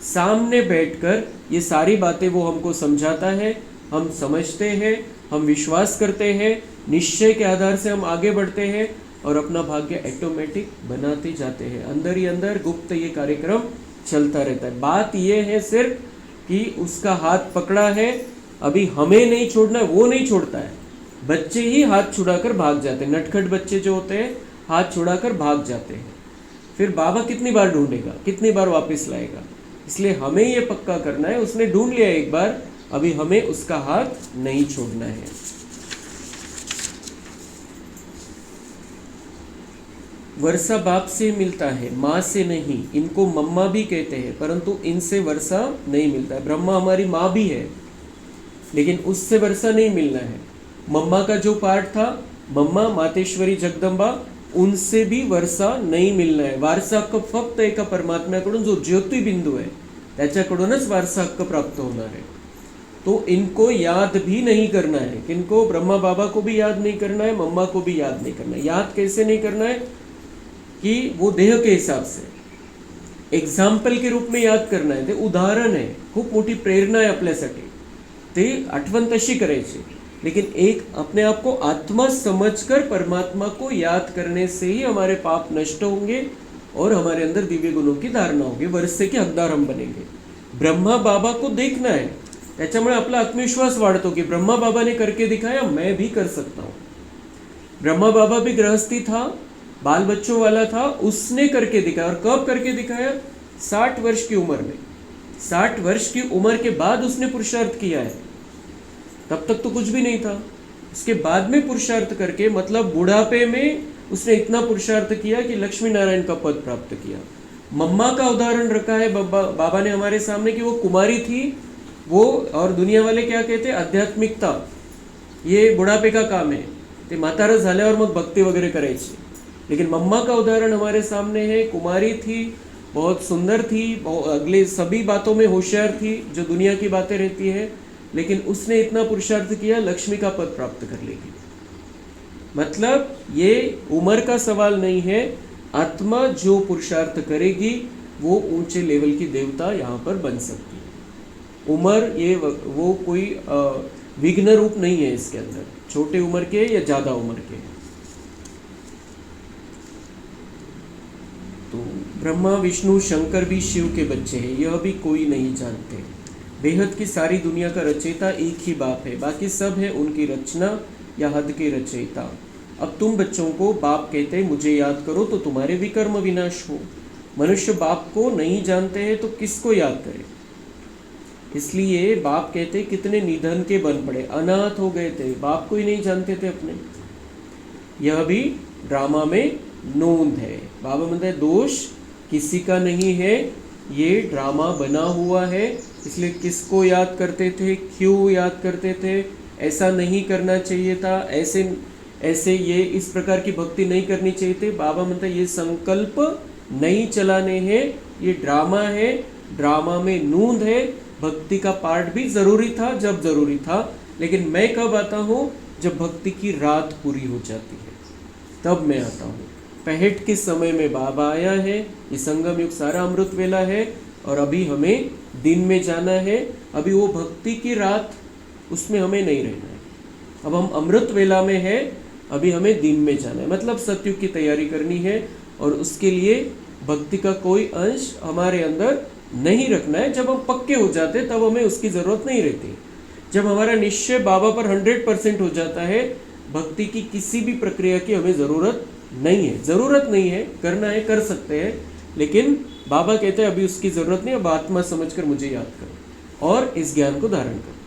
सामने बैठकर ये सारी बातें वो हमको समझाता है, हम समझते हैं, हम विश्वास करते हैं, निश्चय के आधार से हम आगे बढ़ते हैं, और अपना भाग्य ऑटोमेटिक बनाते जाते हैं। अंदर ही अंदर गुप्त ये कार्यक्रम चलता रहता है। बात ये है सिर्फ कि उसका हाथ पकड़ा है, अभी हमें नहीं छोड़ना है, वो नहीं छोड़ता है। बच्चे ही हाथ छुड़ाकर भाग जाते हैं। नटखट बच्चे जो होते हैं हाथ छुड़ाकर भाग जाते हैं। फिर बाबा कितनी बार ढूंढेगा, कितनी बार वापस लाएगा। इसलिए हमें ये पक्का करना है, उसने ढूंढ लिया एक बार, अभी हमें उसका हाथ नहीं छोड़ना है। वर्षा बाप से मिलता है, माँ से नहीं। इनको मम्मा भी कहते हैं, परंतु इनसे वर्षा नहीं मिलता है। ब्रह्मा हमारी माँ भी है, लेकिन उससे वर्षा नहीं मिलना है। मम्मा का जो पार्ट था, मम्मा मातेश्वरी जगदंबा, उनसे भी वर्षा नहीं मिलना है। वारसा हक्क फक्त एका परमात्म्याकडून, जो ज्योतिबिंदू आहे त्याच्याकडूनच वारसा हक्क प्राप्त होणार है। तो इनको याद भी नहीं करना है। किनको? ब्रह्मा बाबा को भी याद नहीं करना है, मम्मा को भी याद नहीं करना है। याद कैसे नहीं करना है कि वो देह के हिसाब से एक्झाम्पल के रूप में याद करना है। ते उदाहरण आहे, खूप मोठी प्रेरणा आहे आपल्यासाठी, ते आठवण तशी करायची। लेकिन एक अपने आप को आत्मा समझकर परमात्मा को याद करने से ही हमारे पाप नष्ट होंगे और हमारे अंदर दिव्य गुणों की धारणा होगी, वर्षे के हकदार हम बनेंगे। ब्रह्मा बाबा को देखना है, त्याच्यामुळे आपला आत्मविश्वास वाढतो कि ब्रह्मा बाबा ने करके दिखाया, मैं भी कर सकता हूँ। ब्रह्मा बाबा भी गृहस्थी था, बाल बच्चों वाला था, उसने करके दिखाया। और कब करके दिखाया? 60 वर्ष की उम्र में। 60 वर्ष की उम्र के बाद उसने पुरुषार्थ किया है, तब तक तो कुछ भी नहीं था। उसके बाद में पुरुषार्थ करके, मतलब बुढ़ापे में उसने इतना पुरुषार्थ किया कि लक्ष्मी नारायण का पद प्राप्त किया। मम्मा का उदाहरण रखा है बाबा ने हमारे सामने कि वो कुमारी थी, वो, और दुनिया वाले क्या कहते हैं, आध्यात्मिकता ये बुढ़ापे का काम है, ते म्हातारं झाल्यावर मग भक्ती वगैरह करायची। लेकिन मम्मा का उदाहरण हमारे सामने है, कुमारी थी, बहुत सुंदर थी, अगले सभी बातों में होशियार थी, जो दुनिया की बातें रहती है, लेकिन उसने इतना पुरुषार्थ किया, लक्ष्मी का पद प्राप्त कर लेगी। मतलब ये उम्र का सवाल नहीं है, आत्मा जो पुरुषार्थ करेगी वो ऊंचे लेवल की देवता यहाँ पर बन सकती है। उम्र ये वो कोई विघ्न रूप नहीं है इसके अंदर, छोटे उम्र के या ज़्यादा उम्र के। तो ब्रह्मा विष्णु शंकर भी शिव के बच्चे हैं, यह भी कोई नहीं जानते। बेहद की सारी दुनिया का रचयिता एक ही बाप है, बाकी सब है उनकी रचना या हद के रचयिता। अब तुम बच्चों को बाप कहते मुझे याद करो तो तुम्हारे विकर्म विनाश हो। मनुष्य बाप को नहीं जानते हैं तो किसको याद करे? इसलिए बाप कहते कितने निधन के बन पड़े, अनाथ हो गए थे, बाप को ही नहीं जानते थे अपने। यह भी ड्रामा में नोंद है। बाबा मतलब दोष किसी का नहीं है, ये ड्रामा बना हुआ है। इसलिए किसको याद करते थे, क्यों याद करते थे, ऐसा नहीं करना चाहिए था, ऐसे ये इस प्रकार की भक्ति नहीं करनी चाहिए थी। बाबा मतलब ये संकल्प नहीं चलाने हैं, ये ड्रामा है, ड्रामा में नूंद है। भक्ति का पार्ट भी जरूरी था जब जरूरी था, लेकिन मैं कब आता हूँ, जब भक्ति की रात पूरी हो जाती है तब मैं आता हूँ। पहट के समय में बाबा आया है, ये संगम युग सारा अमृत वेला है, और अभी हमें दिन में जाना है। अभी वो भक्ति की रात, उसमें हमें नहीं रहना है। अब हम अमृत वेला में है, अभी हमें दिन में जाना है, मतलब सतयुग की तैयारी करनी है। और उसके लिए भक्ति का कोई अंश हमारे अंदर नहीं रखना है। जब हम पक्के हो जाते तब हमें उसकी ज़रूरत नहीं रहती। जब हमारा निश्चय बाबा पर 100% हो जाता है, भक्ति की किसी भी प्रक्रिया की हमें ज़रूरत नहीं है। ज़रूरत नहीं है, करना है कर सकते हैं, लेकिन बाबा कहते हैं अभी उसकी ज़रूरत नहीं। अब आत्मा समझकर मुझे याद करो और इस ज्ञान को धारण करो।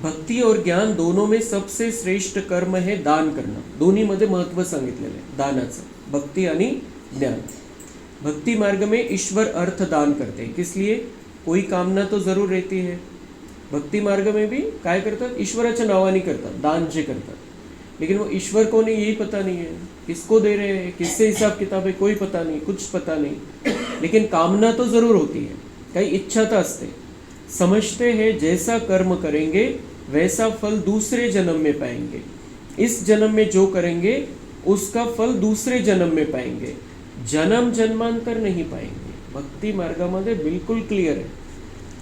भक्ती और ज्ञान दोनों में सबसे श्रेष्ठ कर्म है दान करना। दोन्हीमध्ये महत्त्व सांगितलेलं आहे दानाचं, भक्ती आणि ज्ञान। भक्ति मार्ग में ईश्वर अर्थ दान करते हैं, किस लिए, कोई कामना तो जरूर रहती है। भक्ति मार्ग में भी काय करतात, ईश्वराच्या नावाने करतात, दान जे करतात, लेकिन वो ईश्वर को नहीं, यही पता नहीं है, किसको दे रहे हैं, किससे हिसाब किताब है, कोई पता नहीं, कुछ पता नहीं, लेकिन कामना तो जरूर होती है, काही इच्छा असते। समझते हैं जैसा कर्म करेंगे वैसा फल दूसरे जन्म में पाएंगे, इस जन्म में जो करेंगे उसका फल दूसरे जन्म में पाएंगे, जन्म जन्मांतर नहीं पाएंगे। भक्ति मार्गामध्ये बिल्कुल क्लियर है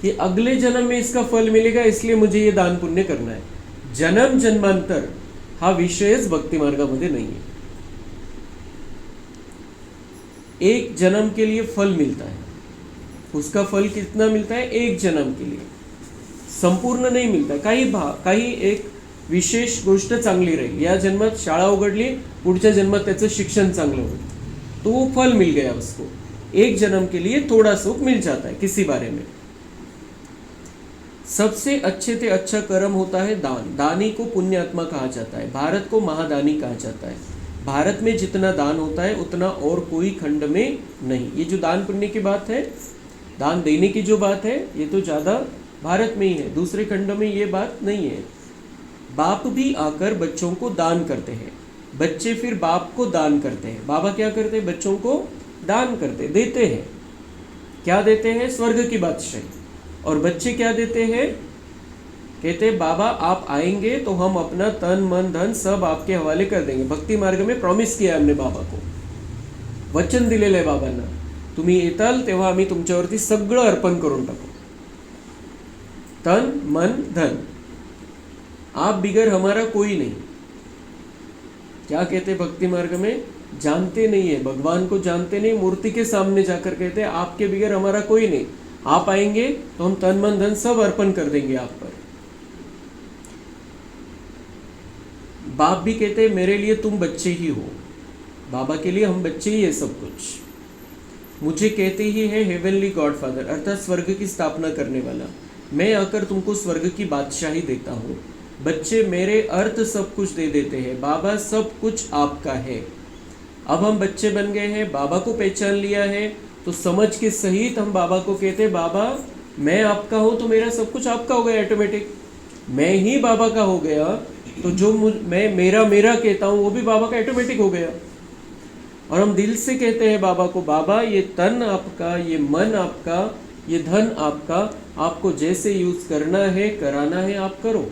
कि अगले जन्म में इसका फल मिलेगा, इसलिए मुझे ये दान पुण्य करना है। जन्म जन्मांतर हा विषयच भक्ति मार्गामध्ये नहीं है। एक जन्म के लिए फल मिलता है, उसका फल कितना मिलता है, एक जन्म के लिए, संपूर्ण नहीं मिलता। काही एक विशेष गोष्ट चांगली राहील, या जन्मात शाळा उघडली, पुढच्या जन्मात त्याचं शिक्षण चांगलं होईल, तो वो फल मिल गया उसको। एक जन्म के लिए थोड़ा सुख मिल जाता है किसी बारे में। सबसे अच्छे से अच्छा कर्म होता है दान। दानी को पुण्यात्मा कहा जाता है, भारत को महादानी कहा जाता है। भारत में जितना दान होता है उतना और कोई खंड में नहीं। ये जो दान पुण्य की बात है, दान देने की जो बात है, ये तो ज़्यादा भारत में ही है, दूसरे खंड में ये बात नहीं है। बाप भी आकर बच्चों को दान करते हैं, बच्चे फिर बाप को दान करते हैं। बाबा क्या करते हैं, बच्चों को दान करते, देते हैं। क्या देते हैं, स्वर्ग की बादशाही। और बच्चे क्या देते हैं, कहते हैं बाबा आप आएंगे तो हम अपना तन मन धन सब आपके हवाले कर देंगे। भक्ति मार्ग में प्रॉमिस किया हमने बाबा को, वचन दिलेलं आहे बाबांना, तुम्ही येताल तेव्हा आम्ही तुमच्यावरती सगळं अर्पण करून टाकू, तन मन धन, आप बिगर हमारा कोई नहीं। क्या कहते भक्ति मार्ग में, जानते नहीं है, भगवान को जानते नहीं, मूर्ति के सामने जाकर कहते हैं आपके बिगर हमारा कोई नहीं, आप आएंगे तो हम तन मन धन सब अर्पण कर देंगे आप पर। बाप भी कहते हैं मेरे लिए तुम बच्चे ही हो, बाबा के लिए हम बच्चे ही है सब कुछ। मुझे कहते ही है हेवनली गॉड फादर, अर्थात स्वर्ग की स्थापना करने वाला, मैं आकर तुमको स्वर्ग की बादशाही देता हूँ। बच्चे मेरे अर्थ सब कुछ दे देते हैं, बाबा सब कुछ आपका है। अब हम बच्चे बन गए हैं, बाबा को पहचान लिया है, तो समझ के सहित हम बाबा को कहते हैं बाबा मैं आपका हूँ, तो मेरा सब कुछ आपका हो गया ऑटोमेटिक। मैं ही बाबा का हो गया तो जो मैं मेरा कहता हूँ वो भी बाबा का ऑटोमेटिक हो गया। और हम दिल से कहते हैं बाबा को, बाबा ये तन आपका, ये मन आपका, ये धन आपका, आपको जैसे यूज करना है कराना है आप करो।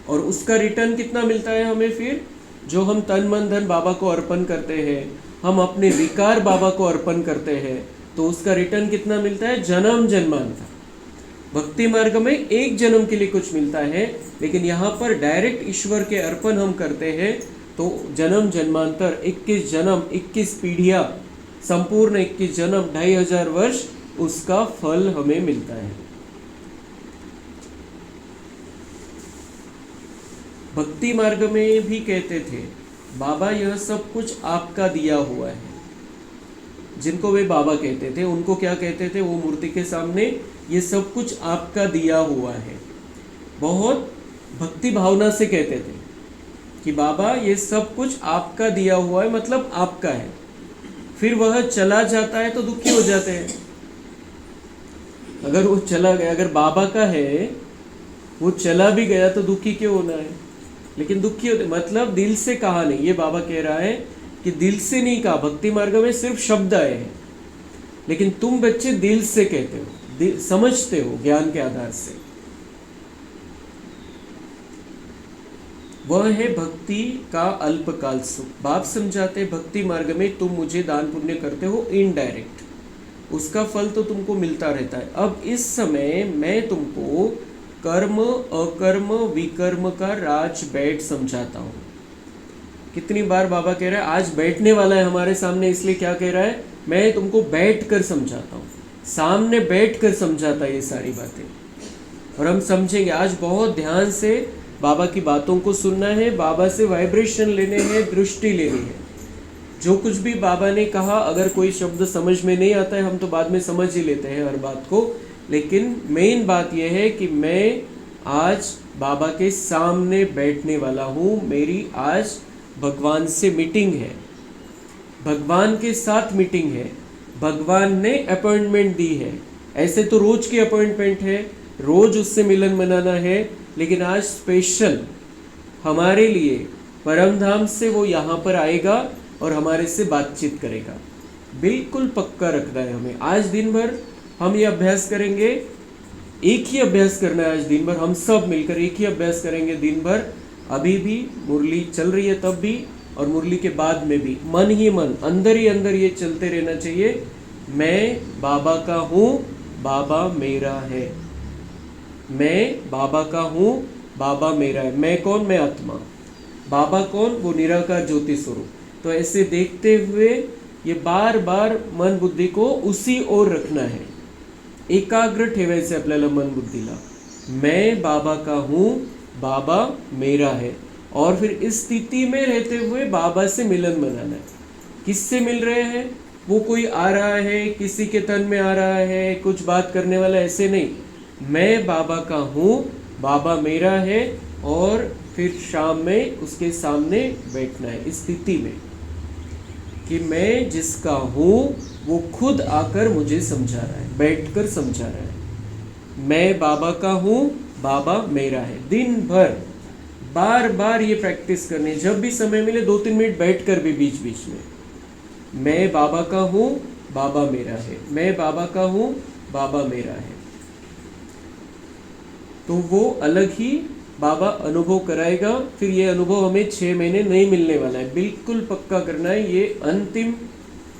और उसका रिटर्न कितना मिलता है हमें फिर, जो हम तन मन धन बाबा को अर्पण करते हैं, हम अपने विकार बाबा को अर्पण करते हैं, तो उसका रिटर्न कितना मिलता है, जन्म जन्मांतर। भक्ति मार्ग में एक जन्म के लिए कुछ मिलता है, लेकिन यहाँ पर डायरेक्ट ईश्वर के अर्पण हम करते हैं तो जन्म जन्मांतर 21 जन्म 21 पीढ़ियाँ, संपूर्ण 21 जन्म 2500 वर्ष, उसका फल हमें मिलता है। भक्ति मार्ग में भी कहते थे बाबा यह सब कुछ आपका दिया हुआ है, जिनको वे बाबा कहते थे, उनको क्या कहते थे वो मूर्ति के सामने, ये सब कुछ आपका दिया हुआ है। बहुत भक्ति भावना से कहते थे कि बाबा ये सब कुछ आपका दिया हुआ है, मतलब आपका है। फिर वह चला जाता है तो दुखी हो जाते हैं। अगर वो चला गया, अगर बाबा का है, वो चला भी गया तो दुखी क्यों होना है? लेकिन दुखी होते, मतलब दिल से कहा नहीं। ये बाबा कह रहा है कि दिल से नहीं कहा। भक्ति मार्ग में सिर्फ शब्द आए हैं, लेकिन तुम बच्चे दिल से कहते हो, समझते हो ज्ञान के आधार से। वह है भक्ति का अल्पकाल सुख। बाप समझाते भक्ति मार्ग में तुम मुझे दान पुण्य करते हो इनडायरेक्ट, उसका फल तो तुमको मिलता रहता है। अब इस समय मैं तुमको कर्म अकर्म विकर्म का राज बैठ समझाता हूँ। कितनी बार बाबा कह रहा है आज बैठने वाला है हमारे सामने, इसलिए क्या कह रहा है, मैं तुमको बैठ कर समझाता हूँ, सामने बैठ कर समझाता है ये सारी बातें। और हम समझेंगे। आज बहुत ध्यान से बाबा की बातों को सुनना है, बाबा से वाइब्रेशन लेने हैं, दृष्टि लेनी है। जो कुछ भी बाबा ने कहा, अगर कोई शब्द समझ में नहीं आता है, हम तो बाद में समझ ही लेते हैं हर बात को, लेकिन मेन बात यह है कि मैं आज बाबा के सामने बैठने वाला हूँ। मेरी आज भगवान से मीटिंग है, भगवान के साथ मीटिंग है। भगवान ने अपॉइंटमेंट दी है। ऐसे तो रोज की अपॉइंटमेंट है, रोज उससे मिलन मनाना है, लेकिन आज स्पेशल हमारे लिए परम धाम से वो यहाँ पर आएगा और हमारे से बातचीत करेगा। बिल्कुल पक्का रखना है हमें। आज दिन भर हम ये अभ्यास करेंगे, एक ही अभ्यास करना है। आज दिन भर हम सब मिलकर एक ही अभ्यास करेंगे दिन भर। अभी भी मुरली चल रही है तब भी, और मुरली के बाद में भी मन ही मन, अंदर ही अंदर ये चलते रहना चाहिए। मैं बाबा का हूँ, बाबा मेरा है। मैं बाबा का हूँ, बाबा मेरा है। मैं कौन? मैं आत्मा। बाबा कौन? वो निराकार ज्योति स्वरूप। तो ऐसे देखते हुए ये बार बार मन बुद्धि को उसी ओर रखना है, एकाग्र ठेवायचे आपल्याला मन बुद्धीला। मैं बाबा का हूँ, बाबा मेरा है। और फिर इस स्थिति में रहते हुए बाबा से मिलन मनाना है। किससे मिल रहे हैं? वो कोई आ रहा है, किसी के तन में आ रहा है, कुछ बात करने वाला, ऐसे नहीं। मैं बाबा का हूँ, बाबा मेरा है। और फिर शाम में उसके सामने बैठना है इस स्थिति में कि मैं जिसका हूँ वो खुद आकर मुझे समझा रहा है, बैठकर समझा रहा है। मैं बाबा का हूँ, बाबा मेरा है। दिन भर बार बार ये प्रैक्टिस करनी है। जब भी समय मिले 2-3 मिनट बैठकर भी बीच बीच में, मैं बाबा का हूँ, बाबा मेरा है। मैं बाबा का हूँ, बाबा मेरा है। तो वो अलग ही बाबा अनुभव कराएगा। फिर ये अनुभव हमें 6 महीने नहीं मिलने वाला है, बिल्कुल पक्का करना है। ये अंतिम,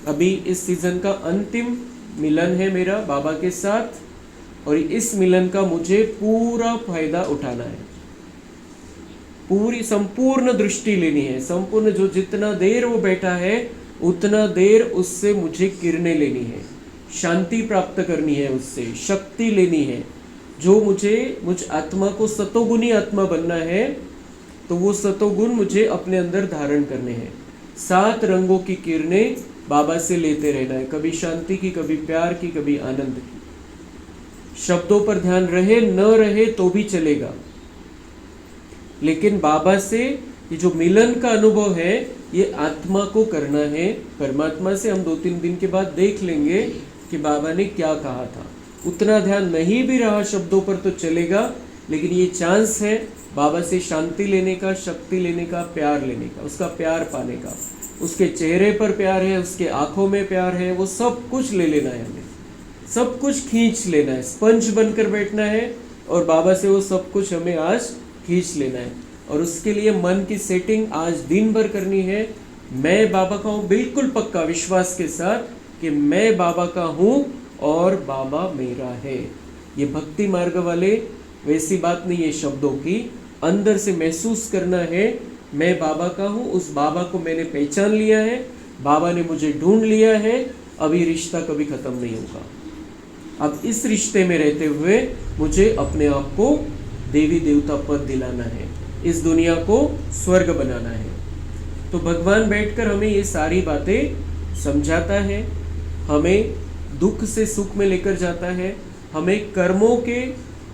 अभी इस सीजन का अंतिम मिलन है मेरा बाबा के साथ, और इस मिलन का मुझे पूरा फायदा उठाना है। पूरी संपूर्ण दृष्टि लेनी है, संपूर्ण, जो जितना देर वो बैठा है उतना देर उससे मुझे किरणें लेनी है, शांति प्राप्त करनी है, उससे शक्ति लेनी है। जो मुझ आत्मा को सतोगुणी आत्मा बनना है, तो वो सतोगुण मुझे अपने अंदर धारण करने हैं। 7 रंगों की किरणें बाबा से लेते रहना है, कभी शांति की, कभी प्यार की, कभी आनंद की। शब्दों पर ध्यान रहे न रहे तो भी चलेगा, लेकिन बाबा से ये जो मिलन का अनुभव है ये आत्मा को करना है। परमात्मा से हम 2-3 दिन के बाद देख लेंगे कि बाबा ने क्या कहा था। उतना ध्यान नहीं भी रहा शब्दों पर तो चलेगा, लेकिन ये चांस है बाबा से शांति लेने का, शक्ति लेने का, प्यार लेने का, उसका प्यार पाने का। उसके चेहरे पर प्यार है, उसके आंखों में प्यार है, वो सब कुछ ले लेना है हमें, सब कुछ खींच लेना है। स्पंज बनकर बैठना है और बाबा से वो सब कुछ हमें आज खींच लेना है। और उसके लिए मन की सेटिंग आज दिन भर करनी है। मैं बाबा का हूँ, बिल्कुल पक्का विश्वास के साथ कि मैं बाबा का हूँ और बाबा मेरा है। ये भक्ति मार्ग वाले वैसी बात नहीं है शब्दों की, अंदर से महसूस करना है मैं बाबा का हूँ, उस बाबा को मैंने पहचान लिया है, बाबा ने मुझे ढूंढ लिया है। अब ये रिश्ता कभी ख़त्म नहीं होगा। अब इस रिश्ते में रहते हुए मुझे अपने आप को देवी देवता पद दिलाना है, इस दुनिया को स्वर्ग बनाना है। तो भगवान बैठकर हमें ये सारी बातें समझाता है। हमें दुख से सुख में लेकर जाता है, हमें कर्मों के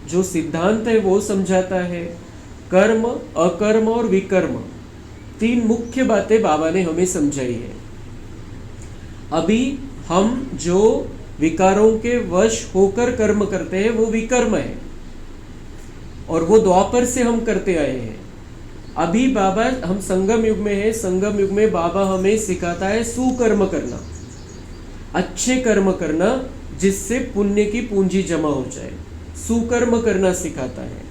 जो सिद्धांत है वो समझाता है। कर्म, अकर्म और विकर्म, 3 मुख्य बातें बाबा ने हमें समझाई है। अभी हम जो विकारों के वश होकर कर्म करते हैं वो विकर्म है, और वो द्वापर से हम करते आए हैं। अभी बाबा, हम संगम युग में है, संगम युग में बाबा हमें सिखाता है सुकर्म करना, अच्छे कर्म करना, जिससे पुण्य की पूंजी जमा हो जाए। सुकर्म करना सिखाता है,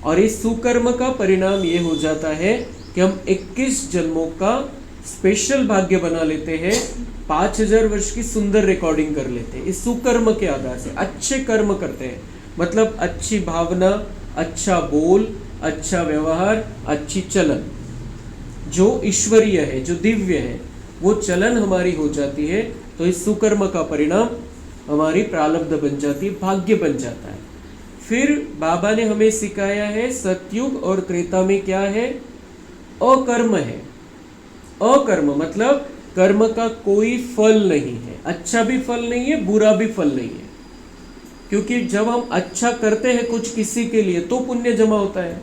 और इस सुकर्म का परिणाम ये हो जाता है कि हम 21 जन्मों का स्पेशल भाग्य बना लेते हैं, 5000 वर्ष की सुंदर रिकॉर्डिंग कर लेते हैं इस सुकर्म के आधार से। अच्छे कर्म करते हैं, मतलब अच्छी भावना, अच्छा बोल, अच्छा व्यवहार, अच्छी चलन, जो ईश्वरीय है, जो दिव्य है, वो चलन हमारी हो जाती है। तो इस सुकर्म का परिणाम हमारी प्रारब्ध बन जाती है, भाग्य बन जाता है। फिर बाबा ने हमें सिखाया है सतयुग और त्रेता में क्या है, अकर्म है। अकर्म मतलब कर्म का कोई फल नहीं है, अच्छा भी फल नहीं है, बुरा भी फल नहीं है। क्योंकि जब हम अच्छा करते हैं कुछ किसी के लिए तो पुण्य जमा होता है।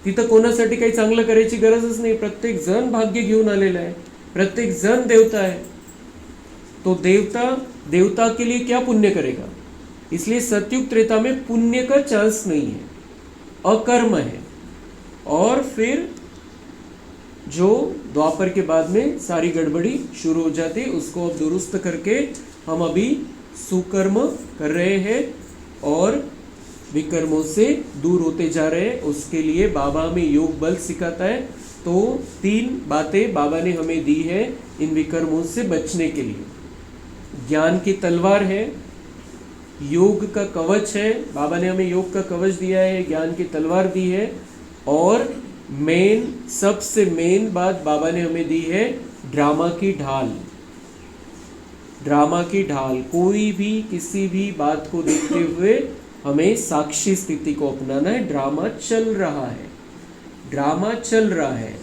तिथं कोणासाठी काही चांगलं करायची गरजच नाही, प्रत्येक जण भाग्य घेऊन आलेला आहे, प्रत्येक जण देवता है। तो देवता के लिए क्या पुण्य करेगा? इसलिए सतयुग त्रेता में पुण्य का चांस नहीं है, अकर्म है। और फिर जो द्वापर के बाद में सारी गड़बड़ी शुरू हो जाती है, उसको अब दुरुस्त करके हम अभी सुकर्म कर रहे हैं और विकर्मों से दूर होते जा रहे हैं। उसके लिए बाबा हमें योग बल सिखाता है। तो 3 बातें बाबा ने हमें दी है इन विकर्मों से बचने के लिए। ज्ञान की तलवार है, योग का कवच है, बाबा ने हमें योग का कवच दिया है, ज्ञान की तलवार दी है, और सबसे मेन बात बाबा ने हमें दी है ड्रामा की ढाल। ड्रामा की ढाल, कोई भी किसी भी बात को देखते हुए हमें साक्षी स्थिति को अपनाना है। ड्रामा चल रहा है, ड्रामा चल रहा है,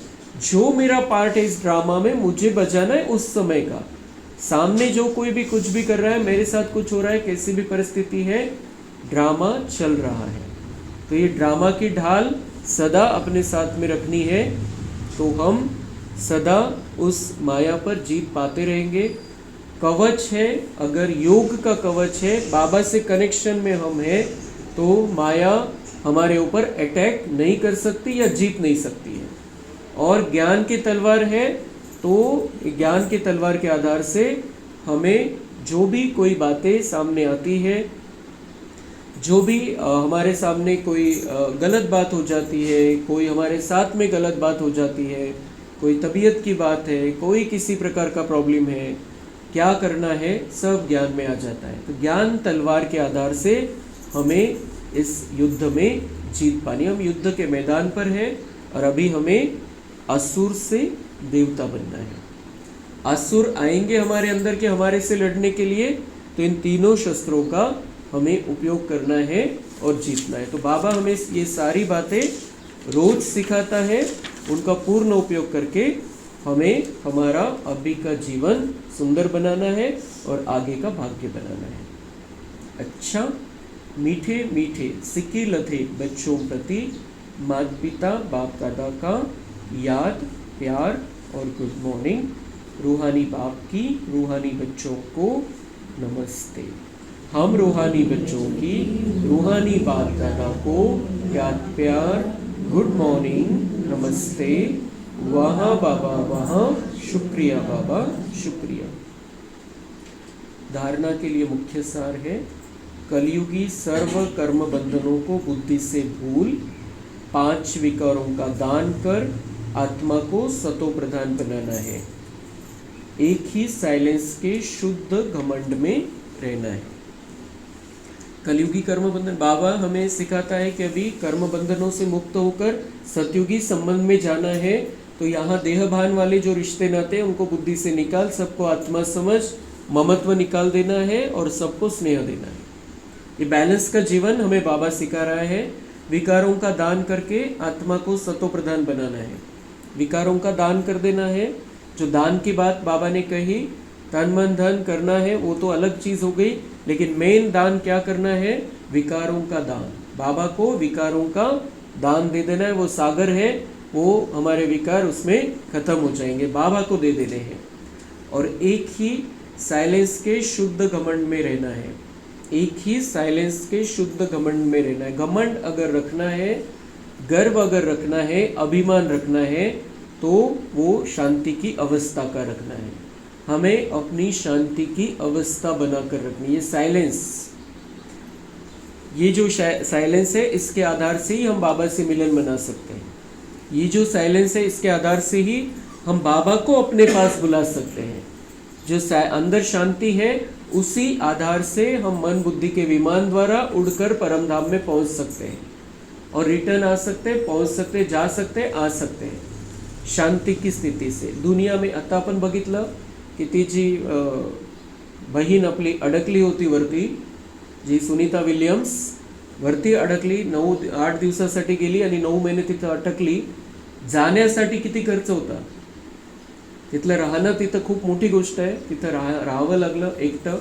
जो मेरा पार्ट है इस ड्रामा में मुझे बजाना है उस समय का। सामने जो कोई भी कुछ भी कर रहा है, मेरे साथ कुछ हो रहा है, कैसी भी परिस्थिति है, ड्रामा चल रहा है। तो ये ड्रामा की ढाल सदा अपने साथ में रखनी है, तो हम सदा उस माया पर जीत पाते रहेंगे। कवच है, अगर योग का कवच है, बाबा से कनेक्शन में हम हैं, तो माया हमारे ऊपर अटैक नहीं कर सकती या जीत नहीं सकती है। और ज्ञान की तलवार है, तो ज्ञान की तलवार के आधार से हमें जो भी कोई बातें सामने आती है, जो भी हमारे सामने कोई गलत बात हो जाती है, कोई हमारे साथ में गलत बात हो जाती है, कोई तबीयत की बात है, कोई किसी प्रकार का प्रॉब्लम है, क्या करना है, सब ज्ञान में आ जाता है। तो ज्ञान तलवार के आधार से हमें इस युद्ध में जीत पानी। हम युद्ध के मैदान पर हैं और अभी हमें असुर से देवता बनना है। असुर आएंगे हमारे अंदर के हमारे से लड़ने के लिए, तो इन तीनों शस्त्रों का हमें उपयोग करना है और जीतना है। तो बाबा हमें ये सारी बातें रोज सिखाता है, उनका पूर्ण उपयोग करके हमें हमारा अभी का जीवन सुंदर बनाना है और आगे का भाग्य बनाना है। अच्छा, मीठे मीठे सिक्के लथे बच्चों प्रति माता पिता बाप दादा का याद, प्यार और गुड मॉर्निंग। रूहानी बाप की रूहानी बच्चों को नमस्ते। हम रूहानी बच्चों की रूहानी बाप दादा को याद, प्यार, गुड मॉर्निंग, नमस्ते। वहाँ बाबा वहाँ, शुक्रिया बाबा शुक्रिया। धारणा के लिए मुख्य सार है, कलयुगी सर्व कर्म बंधनों को बुद्धि से भूल, 5 विकारों का दान कर आत्मा को सतो प्रधान बनाना है। एक ही साइलेंस के शुद्ध घमंड में रहना है। कलयुगी कर्म बंधन, बाबा हमें सिखाता है कि अभी कर्म बंधनों से मुक्त होकर सतयुगी संबंध में जाना है। तो यहाँ देहभान वाले जो रिश्ते नाते उनको बुद्धि से निकाल, सबको आत्मा समझ, ममत्व निकाल देना है और सबको स्नेह देना है। ये बैलेंस का जीवन हमें बाबा सिखा रहा है। विकारों का दान करके आत्मा को सतो प्रधान बनाना है। विकारों का दान कर देना है। जो दान की बात बाबा ने कही, तन मन धन करना है वो तो अलग चीज़ हो गई, लेकिन मेन दान क्या करना है? विकारों का दान। बाबा को विकारों का दान दे देना है। वो सागर है, वो हमारे विकार उसमें खत्म हो जाएंगे, बाबा को दे देने हैं। और एक ही साइलेंस के शुद्ध घमंड में रहना है, एक ही साइलेंस के शुद्ध घमंड में रहना है। घमंड अगर रखना है, गर्व अगर रखना है, अभिमान रखना है, तो वो शांति की अवस्था का रखना है। हमें अपनी शांति की अवस्था बनाकर रखनी है। ये साइलेंस, ये जो साइलेंस है, इसके आधार से ही हम बाबा से मिलन बना सकते हैं। ये जो साइलेंस है, इसके आधार से ही हम बाबा को अपने पास बुला सकते हैं। जो अंदर शांति है, उसी आधार से हम मन बुद्धि के विमान द्वारा उड़कर परम धाम में पहुंच सकते हैं और रिटर्न आ सकते हैं, पहुंच सकते हैं, जा सकते हैं, आ सकते हैं शांति की स्थिति से। दुनिया में आता आपण बघितलं की ती जी बहीण आपली अडकली होती वरती, जी सुनीता विलियम्स वरती अडकली, 8 दिवसासाठी गेली आणि 9 महिने तिथं अटकली. जाण्यासाठी किती खर्च होता? तिथलं राहणं तिथं खूप मोठी गोष्ट आहे. तिथं राहावं लागलं एकटं.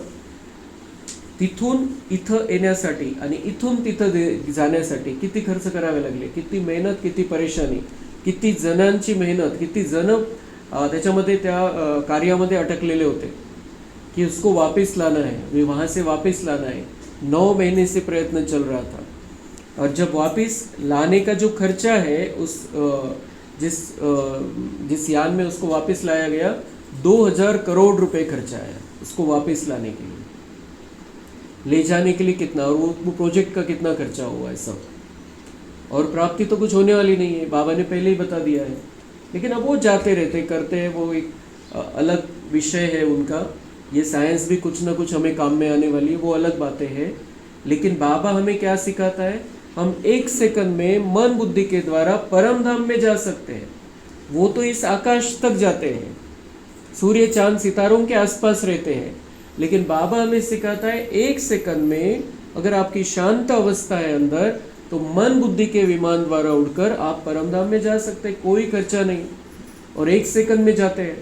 तिथून इथं येण्यासाठी आणि इथून तिथं जाण्यासाठी किती खर्च करावे लागले, किती मेहनत, किती परेशानी, किती जणांची मेहनत, किती जण त्याच्यामध्ये त्या कार्यामध्ये अटकलेले होते कि उसको वापस लाना है, वे वहाँ से वापस लाना है. 9 महीने से प्रयत्न चल रहा था. और जब वापस लाने का जो खर्चा है, उस जिस यान में उसको वापस लाया गया, 2000 करोड़ रुपए खर्चा आया उसको वापस लाने के लिए. ले जाने के लिए कितना, और वो प्रोजेक्ट का कितना खर्चा हुआ है सब. और प्राप्ति तो कुछ होने वाली नहीं है, बाबा ने पहले ही बता दिया है. लेकिन अब वो जाते रहते करते हैं, वो एक अलग विषय है उनका. ये साइंस भी कुछ ना कुछ हमें काम में आने वाली है, वो अलग बातें हैं. लेकिन बाबा हमें क्या सिखाता है? हम 1 सेकंड में मन बुद्धि के द्वारा परम धाम में जा सकते हैं. वो तो इस आकाश तक जाते हैं, सूर्य चांद सितारों के आसपास रहते हैं. लेकिन बाबा हमें सिखाता है 1 सेकंड में अगर आपकी शांत अवस्था है अंदर, तो मन बुद्धि के विमान द्वारा उड़कर आप परम धाम में जा सकते हैं, कोई खर्चा नहीं. और 1 सेकंड में जाते हैं,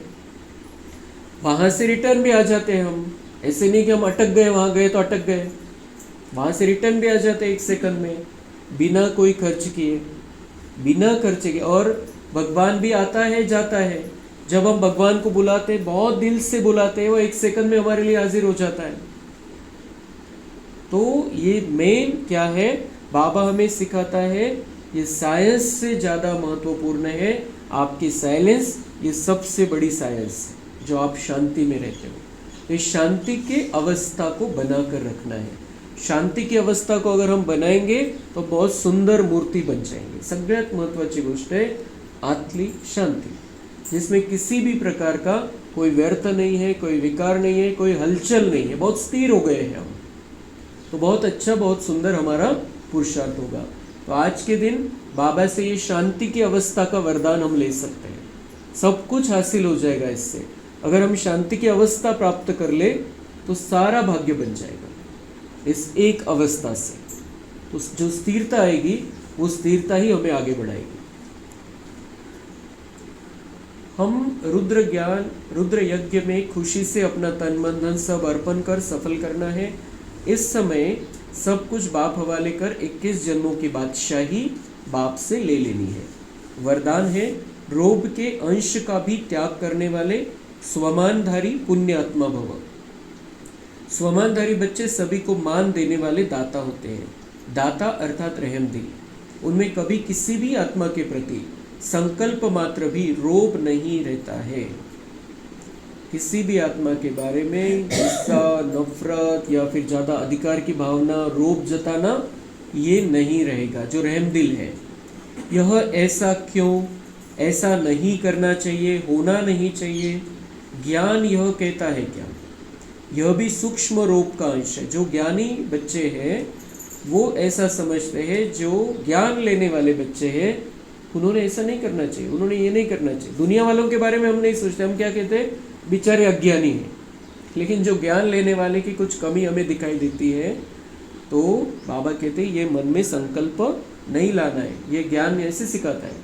वहाँ से रिटर्न भी आ जाते हैं हम. ऐसे नहीं कि हम अटक गए, वहाँ गए तो अटक गए. वहाँ से रिटर्न भी आ जाते हैं 1 सेकंड में, बिना कोई खर्च किए, बिना खर्च किए. और भगवान भी आता है, जाता है. जब हम भगवान को बुलाते हैं, बहुत दिल से बुलाते हैं, वो 1 सेकंड में हमारे लिए हाजिर हो जाता है. तो ये मेन क्या है? बाबा हमें सिखाता है, ये साइंस से ज़्यादा महत्वपूर्ण है आपकी साइलेंस. ये सबसे बड़ी साइंस है जो आप शांति में रहते हो. तो इस शांति के अवस्था को बनाकर रखना है. शांति की अवस्था को अगर हम बनाएंगे तो बहुत सुंदर मूर्ति बन जाएंगे. सगळ्यात महत्त्वाची गोष्ट है आतली शांति, जिसमें किसी भी प्रकार का कोई व्यर्थ नहीं है, कोई विकार नहीं है, कोई हलचल नहीं है. बहुत स्थिर हो गए हैं हम, तो बहुत अच्छा, बहुत सुंदर हमारा पुरुषार्थ होगा. तो आज के दिन बाबा से ये शांति की अवस्था का वरदान हम ले सकते हैं. सब कुछ हासिल हो जाएगा इससे. अगर हम शांति की अवस्था प्राप्त कर ले तो सारा भाग्य बन जाएगा इस एक अवस्था से. तो जो स्थिरता आएगी, वो स्थिरता ही हमें आगे बढ़ाएगी. हम रुद्र ज्ञान, रुद्र यज्ञ में खुशी से अपना तन मन धन सब अर्पण कर सफल करना है. इस समय सब कुछ बाप हवाले कर 21 जन्मों की बादशाही बाप से ले लेनी है. वरदान है, रोब के अंश का भी त्याग करने वाले स्वमानधारी पुण्य आत्मा भव. स्वमानधारी बच्चे सभी को मान देने वाले दाता होते हैं. दाता अर्थात रहमदिल. उनमें कभी किसी भी आत्मा के प्रति संकल्प मात्र भी रोब नहीं रहता है. किसी भी आत्मा के बारे में गुस्सा, नफरत या फिर ज़्यादा अधिकार की भावना, रोब जताना, ये नहीं रहेगा. जो रहमदिल है, यह ऐसा क्यों, ऐसा नहीं करना चाहिए, होना नहीं चाहिए, ज्ञान यह कहता है क्या, यह भी सूक्ष्म रोब का अंश है. जो ज्ञानी बच्चे हैं वो ऐसा समझते हैं. जो ज्ञान लेने वाले बच्चे हैं, उन्होंने ऐसा नहीं करना चाहिए, उन्होंने ये नहीं करना चाहिए. दुनिया वालों के बारे में हम नहीं सोचते. हम क्या कहते हैं? बेचारे अज्ञानी हैं. लेकिन जो ज्ञान लेने वाले की कुछ कमी हमें दिखाई देती है, तो बाबा कहते हैं ये मन में संकल्प नहीं लाना है. ये ज्ञान ऐसे सिखाता है.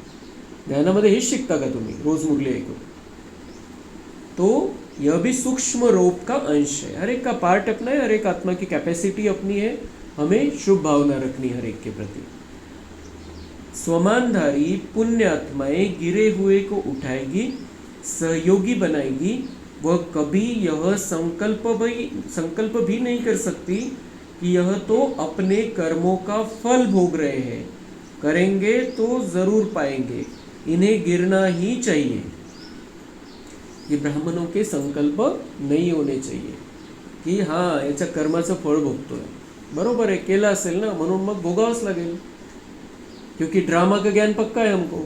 ज्ञानामध्ये हेच शिकता का तुम्ही रोज मुरली ऐकून? तो यह भी सूक्ष्म रूप का अंश है। हर एक का पार्ट अपना है, हर एक आत्मा की कैपेसिटी अपनी है, हमें शुभ भावना रखनी हर एक के प्रति। स्वमानधारी पुण्य आत्माएं गिरे हुए को उठाएगी, सहयोगी बनाएगी। वह कभी यह संकल्प भी नहीं कर सकती कि यह तो अपने कर्मों का फल भोग रहे हैं, करेंगे तो जरूर पाएंगे, इन्हें गिरना ही चाहिए। ये ब्राह्मणों के संकल्प नहीं होने चाहिए की हां याच्या कर्माचं फळ भोगतोय, बरोबर आहे, केलं असेल ना म्हणून मग भोगावंच लागेल, क्योंकि ड्रामा का ज्ञान पक्का है, हमको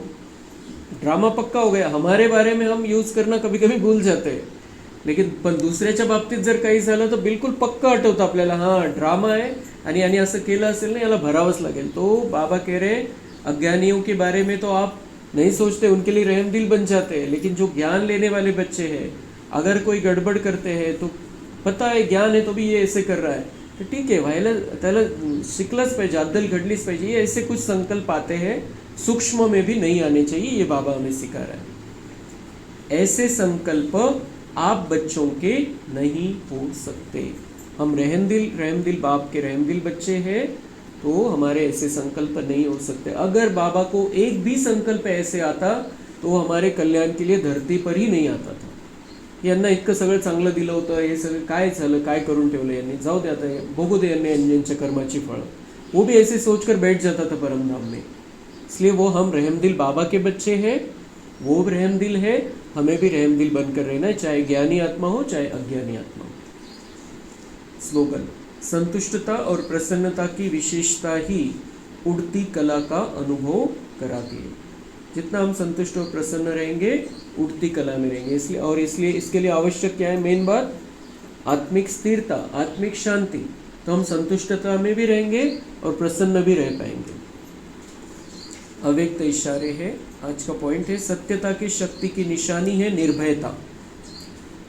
ड्रामा पक्का हो गया, हमारे बारे में हम यूज करना कभी कभी भूल जाते हैं, लेकिन पण दुसऱ्याच्या बाबतीत जर काही झालं तर बिलकुल पक्का आठवतं आपल्याला, हां ड्रामा आहे आणि असं केलं असेल ना याला भरावंच लागेल। तो बाबा कह रहे अज्ञानियों के बारे में तो आप नहीं सोचते, उनके लिए रहमदिल बन जाते हैं, लेकिन जो ज्ञान लेने वाले बच्चे हैं अगर कोई गड़बड़ करते हैं तो पता है ज्ञान है तो भी ये ऐसे कर रहा है, तो ठीक आहे, व्हायला त्याला शिकलंच पाहिजे, अद्दल घडलीच पाहिजे। ये ऐसे कुछ संकल्प आते हैं, सूक्ष्म में भी नहीं आने चाहिए, ये बाबा हमें सिखा रहा है। ऐसे संकल्प आप बच्चों के नहीं हो सकते। हम रहमदिल बाप के रहमदिल बच्चे हैं, तो हमारे ऐसे संकल्प नहीं हो सकते। अगर बाबा को एक भी संकल्प ऐसे आता तो हमारे कल्याण के लिए धरती पर ही नहीं आता था। यांना इतकं सगळं चांगलं दिलं होतं, हे सगळं काय झालं, काय करून ठेवलं यांनी, जाऊ दे आता बघू दे यांच्या कर्माची फळ, वो भी ऐसे सोचकर बैठ जाता था परमधाम में। इसलिए वो हम रहमदिल बाबा के बच्चे हैं, वो रहमदिल है, हमें भी रहमदिल बनकर रहना है, चाहे ज्ञानी आत्मा हो चाहे अज्ञानी आत्मा हो। स्लोगन, संतुष्टता और प्रसन्नता की विशेषता ही उड़ती कला का अनुभव कराती है। जितना हम संतुष्ट और प्रसन्न रहेंगे उड़ती कला में रहेंगे। इसलिए इसके लिए आवश्यक क्या है, मेन बात आत्मिक स्थिरता, आत्मिक शांति, तो हम संतुष्टता में भी रहेंगे और प्रसन्न भी रह पाएंगे। अव्यक्त इशारे है आज का पॉइंट है। सत्यता की शक्ति की निशानी है निर्भयता।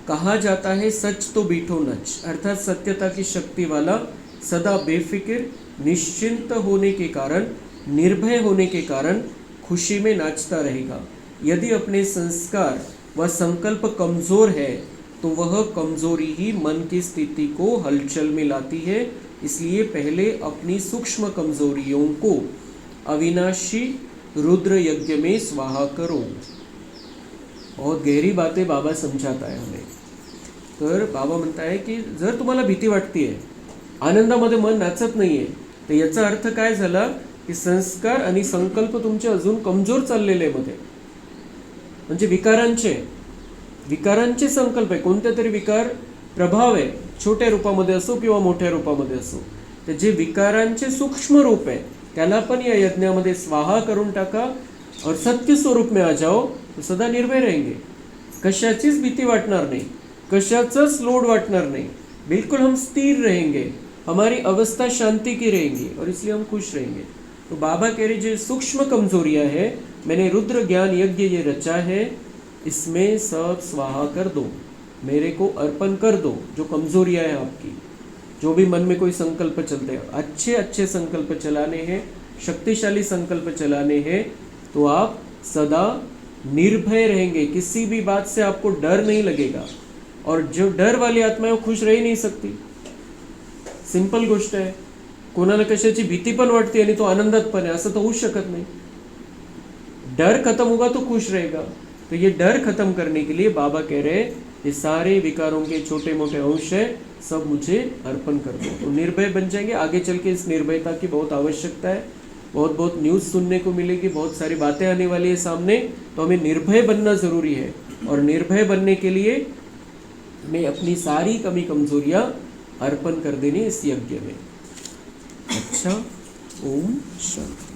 कहा जाता है सच तो बीठो नच, अर्थात सत्यता की शक्ति वाला सदा बेफिक्र निश्चिंत होने के कारण, निर्भय होने के कारण खुशी में नाचता रहेगा। यदि अपने संस्कार व संकल्प कमज़ोर है तो वह कमज़ोरी ही मन की स्थिति को हलचल में लाती है। इसलिए पहले अपनी सूक्ष्म कमज़ोरियों को अविनाशी रुद्र यज्ञ में स्वाहा करो। बहुत गहरी बातें बाबा समझाता है हमें। तर बाबा म्हणता है की जर तुम्हाला भीती वाटते, आनंदामध्ये मन नाचत नाही आहे, तर याचा अर्थ काय झाला की संस्कार आणि संकल्प तुमचे अजून कमजोर चाललेले मध्ये, म्हणजे विकारांचे संकल्प आहे, कोणते तरी विकार प्रभाव आहे, छोट्या रूपामध्ये असो किंवा मोठ्या रूपामध्ये असो, तर जे विकारांचे सूक्ष्म रूप आहे त्याला पण या यज्ञामध्ये स्वाहा करून टाका और सत्य स्वरूप में आ जाओ, तो सदा निर्भय रहेंगे, कशाचीच भीती वाटणार नाही, कशाचाच लोड वाटणार नहीं, बिल्कुल हम स्थिर रहेंगे, हमारी अवस्था शांति की रहेंगी और इसलिए हम खुश रहेंगे। तो बाबा कह रहे जो सूक्ष्म कमजोरियां हैं, मैंने रुद्र ज्ञान यज्ञ ये रचा है, इसमें सब स्वाहा कर दो, मेरे को अर्पण कर दो। जो कमजोरियां हैं आपकी, जो भी मन में कोई संकल्प चलते हैं, अच्छे संकल्प चलाने हैं, शक्तिशाली संकल्प चलाने हैं, तो आप सदा निर्भय रहेंगे, किसी भी बात से आपको डर नहीं लगेगा। और जो डर वाली आत्मा है वो खुश रह ही नहीं सकती, सिंपल गोष्ट है। कोणाला कशाची भीती पण वाटते आणि तो आनंदात पण आहे, असं तो होऊच शकत नाही। डर खत्म होगा तो खुश रहेगा। तो ये डर खत्म करने के लिए बाबा कह रहे ये सारे विकारों के छोटे मोटे अंश है, सब मुझे अर्पण कर दो, तो निर्भय बन जाएंगे। आगे चल के इस निर्भयता की बहुत आवश्यकता है, बहुत न्यूज़ सुनने को मिलेगी, बहुत सारी बातें आने वाली है सामने, तो हमें निर्भय बनना ज़रूरी है। और निर्भय बनने के लिए हमें अपनी सारी कमी कमजोरियां अर्पण कर देनी इस यज्ञ में। अच्छा, ओम शांति।